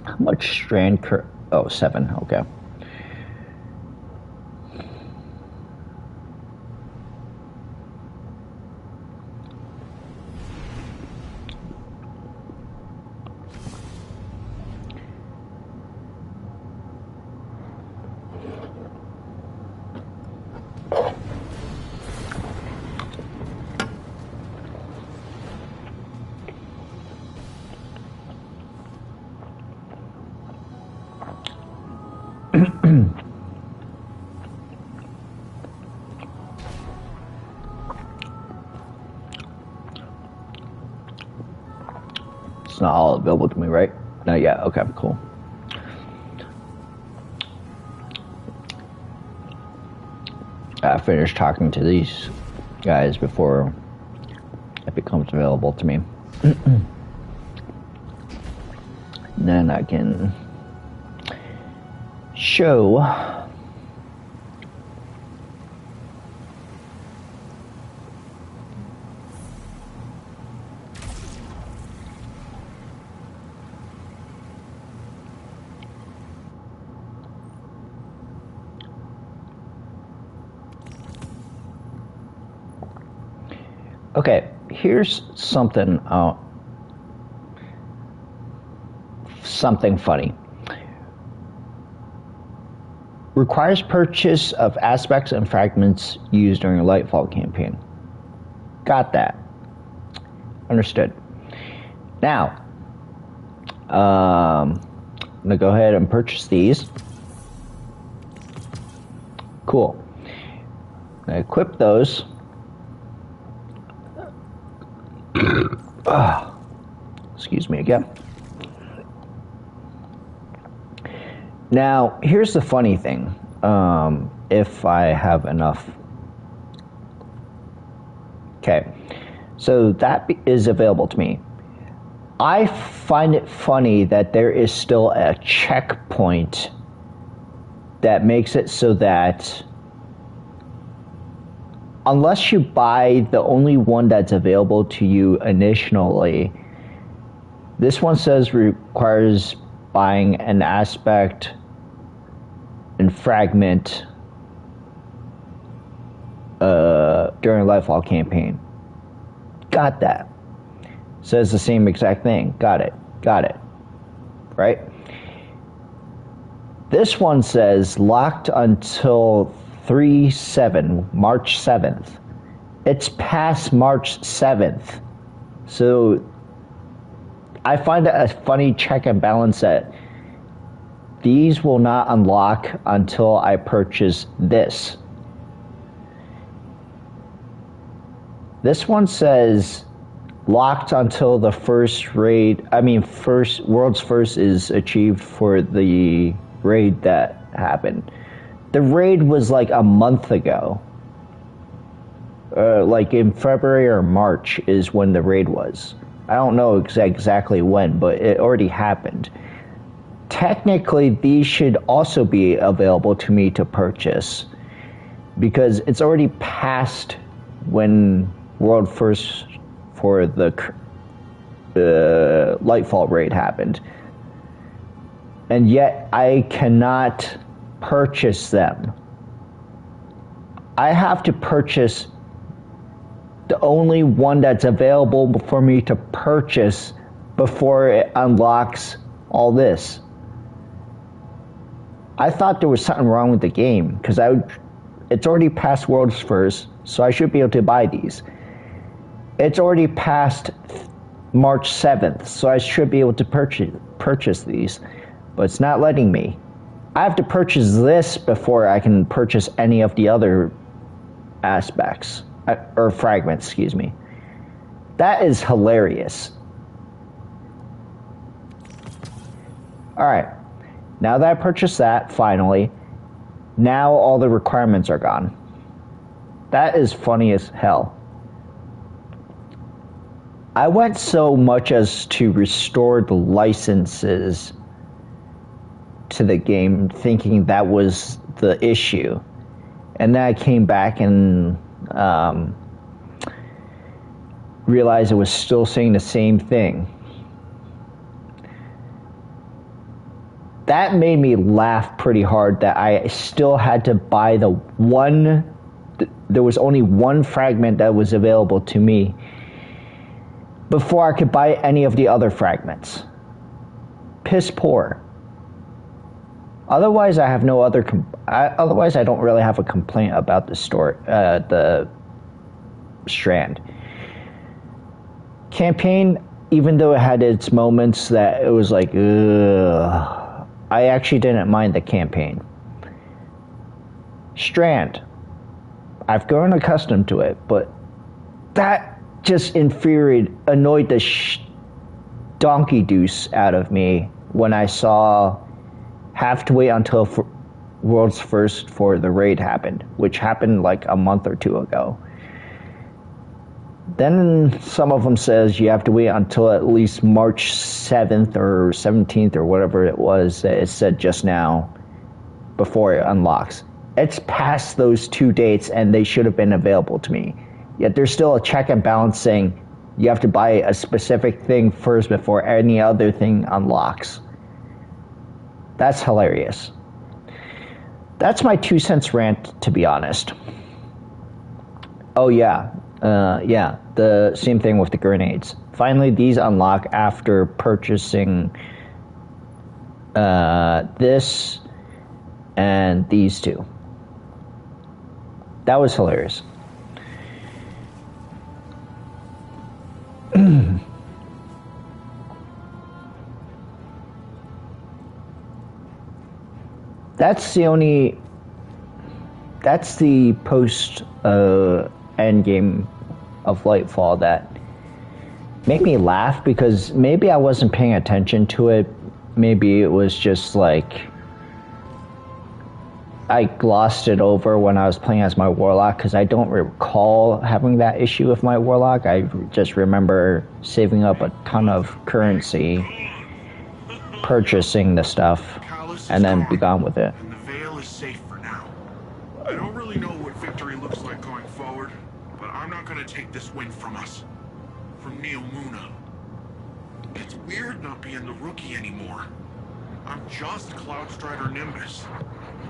How much strand oh, 7, okay. It's not all available to me, right? Not yet. Okay, cool. I finished talking to these guys before it becomes available to me. Then I can show okay, here's something something funny. Requires purchase of aspects and fragments used during a Lightfall campaign. Got that. Understood. Now, I'm gonna go ahead and purchase these. Cool. I equip those. Excuse me again. Now, here's the funny thing. If I have enough. Okay, so that is available to me. I find it funny that there is still a checkpoint that makes it so that unless you buy the only one that's available to you initially, this one says requires buying an aspect and fragment during a Lightfall campaign. Got that. Says the same exact thing. Got it. Got it. Right? This one says locked until March 7th. It's past March 7th. So I find it a funny check and balance that these will not unlock until I purchase this. This one says locked until the world's first is achieved for the raid that happened. The raid was like a month ago. Like in February or March is when the raid was. I don't know exactly when, but it already happened. Technically, these should also be available to me to purchase because it's already past when World First for the Lightfall raid happened. And yet I cannot purchase them I have to purchase the only one that's available for me to purchase before it unlocks all this. I thought there was something wrong with the game because it's already past World's First, so I should be able to buy these. It's already past March 7th, so I should be able to purchase these, but it's not letting me. I have to purchase this before I can purchase any of the other aspects, or fragments, excuse me. That is hilarious. Alright, now that I purchased that, finally, now all the requirements are gone. That is funny as hell. I went so much as to restore the licenses to the game, thinking that was the issue. And then I came back and realized it was still saying the same thing. That made me laugh pretty hard that I still had to buy the one. There was only one fragment that was available to me before I could buy any of the other fragments. Piss poor. Otherwise, I have no other. Otherwise, I don't really have a complaint about the the Strand campaign. Even though it had its moments that it was like, ugh, I actually didn't mind the campaign. Strand, I've grown accustomed to it, but that just annoyed the donkey deuce out of me when I saw have to wait until World's First for the raid happened, which happened like a month or two ago. Then some of them says you have to wait until at least March 7th or 17th or whatever it was that it said just now before it unlocks. It's past those two dates and they should have been available to me. Yet there's still a check and balance saying you have to buy a specific thing first before any other thing unlocks. That's hilarious. That's my 2 cents rant, to be honest. Oh yeah, the same thing with the grenades. Finally, these unlock after purchasing this and these two. That was hilarious. That's the post end game of Lightfall that made me laugh, because maybe I wasn't paying attention to it. Maybe it was just like I glossed it over when I was playing as my Warlock, because I don't recall having that issue with my Warlock. I just remember saving up a ton of currency, purchasing the stuff, and then be gone with it. And the Veil is safe for now. I don't really know what victory looks like going forward, but I'm not gonna take this win from us. From Neomuna. It's weird not being the rookie anymore. I'm just Cloudstrider Nimbus.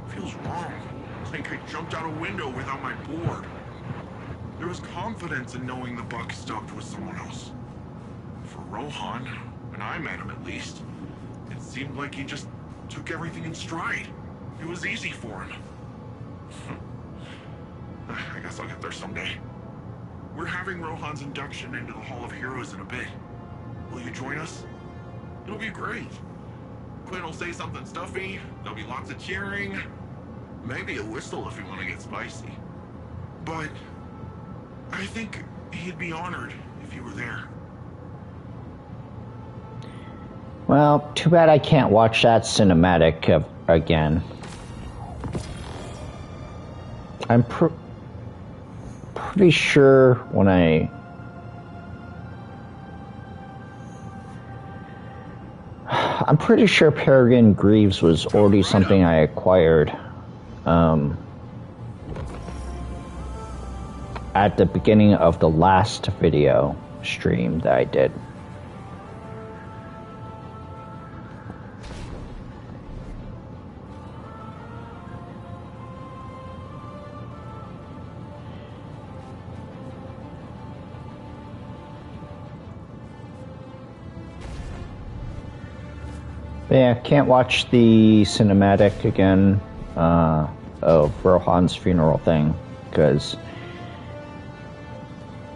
Feels wrong. Like I jumped out a window without my board. There was confidence in knowing the buck stopped with someone else. For Rohan, when I met him at least, it seemed like he just took everything in stride. It was easy for him. I guess I'll get there someday. We're having Rohan's induction into the Hall of Heroes in a bit. Will you join us? It'll be great. Quinn will say something stuffy, there'll be lots of cheering, maybe a whistle if you want to get spicy. But I think he'd be honored if you were there. Well, too bad I can't watch that cinematic again. I'm pretty sure when I'm pretty sure Peregrine Greaves was already something I acquired at the beginning of the last video stream that I did. Yeah, can't watch the cinematic again of Rohan's funeral thing because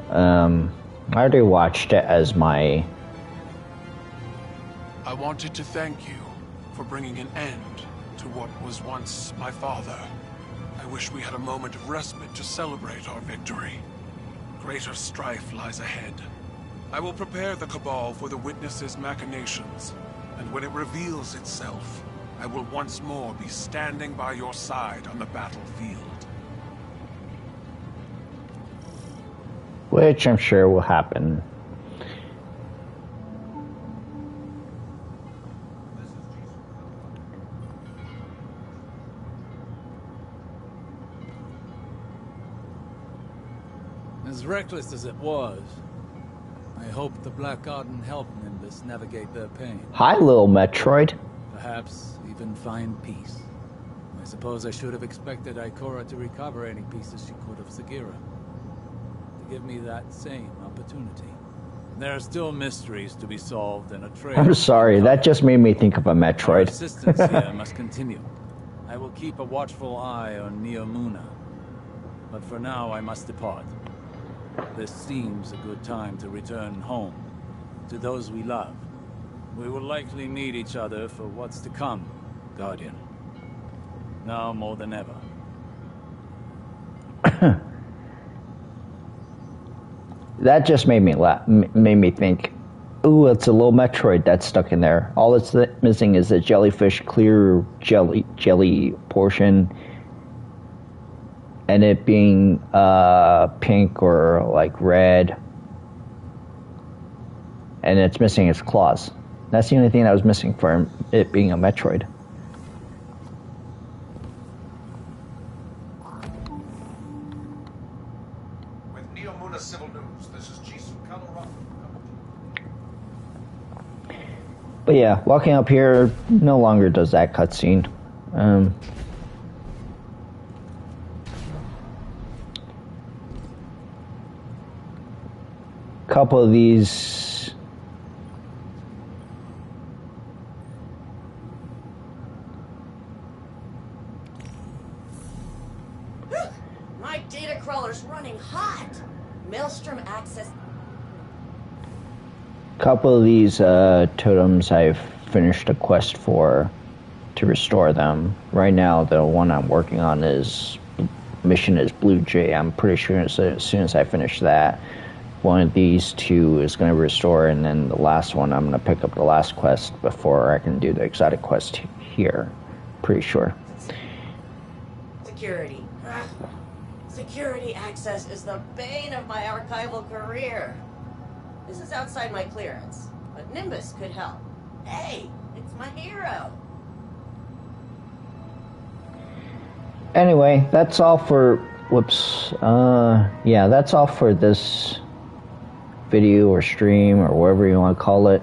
I already watched it as my. I wanted to thank you for bringing an end to what was once my father. I wish we had a moment of respite to celebrate our victory. Greater strife lies ahead. I will prepare the Cabal for the Witness's machinations, and when it reveals itself, I will once more be standing by your side on the battlefield. Which I'm sure will happen. As reckless as it was, I hope the Black Garden helped Nimbus navigate their pain. Hi, little Metroid. Perhaps even find peace. I suppose I should have expected Ikora to recover any pieces she could of Sagira. To give me that same opportunity. There are still mysteries to be solved and a trail. I'm sorry, that just made me think of a Our Metroid. assistance here must continue. I will keep a watchful eye on Neomuna. But for now, I must depart. This seems a good time to return home, to those we love. We will likely need each other for what's to come, Guardian. Now more than ever. That just made me laugh, made me think, ooh, it's a little Metroid that's stuck in there. All it's missing is the jellyfish clear jelly portion, and it being pink or like red, and it's missing its claws. That's the only thing that was missing for it being a Metroid. With Neomuna Civil News, this is Jisoo Kalora. But yeah, walking up here no longer does that cutscene. Couple of these My data crawler's running hot. Maelstrom access. totems I've finished a quest for to restore them. Right now the one I'm working on is mission is Blue Jay. I'm pretty sure as soon as I finish that, one of these two is going to restore, and then the last one I'm going to pick up the last quest before I can do the exotic quest here. Pretty sure. Security. Security access is the bane of my archival career. This is outside my clearance, but Nimbus could help. Hey, it's my hero. Anyway, that's all for yeah, that's all for this video or stream or whatever you want to call it.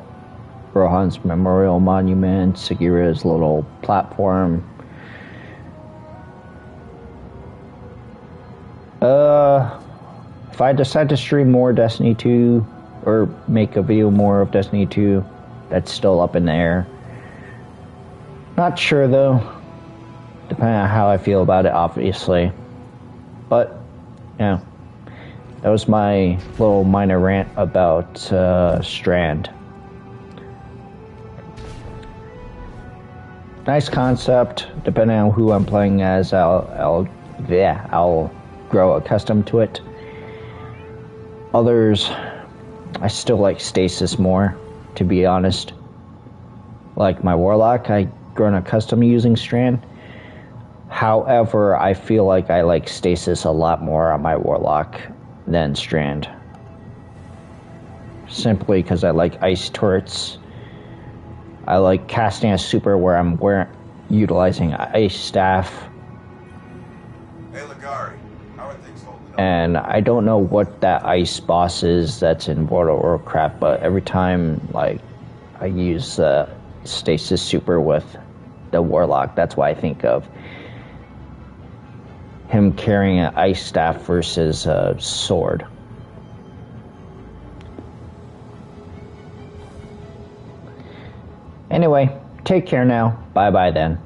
Rohan's memorial monument, Sagira's little platform. If I decide to stream more Destiny 2 or make a video more of Destiny 2, that's still up in the air. Not sure though, depending on how I feel about it, obviously. But yeah, that was my little minor rant about Strand. Nice concept. Depending on who I'm playing as, I'll grow accustomed to it. Others, I still like Stasis more, to be honest. Like my Warlock, I've grown accustomed to using Strand. However, I feel like I like Stasis a lot more on my Warlock than Strand. Simply because I like ice turrets. I like casting a super where I'm utilizing ice staff. Hey, Ligari, how are things holding up? And I don't know what that ice boss is that's in World of Warcraft, but every time like I use Stasis super with the Warlock, that's why I think of him carrying an ice staff versus a sword. Anyway, Take care now. Bye-bye then.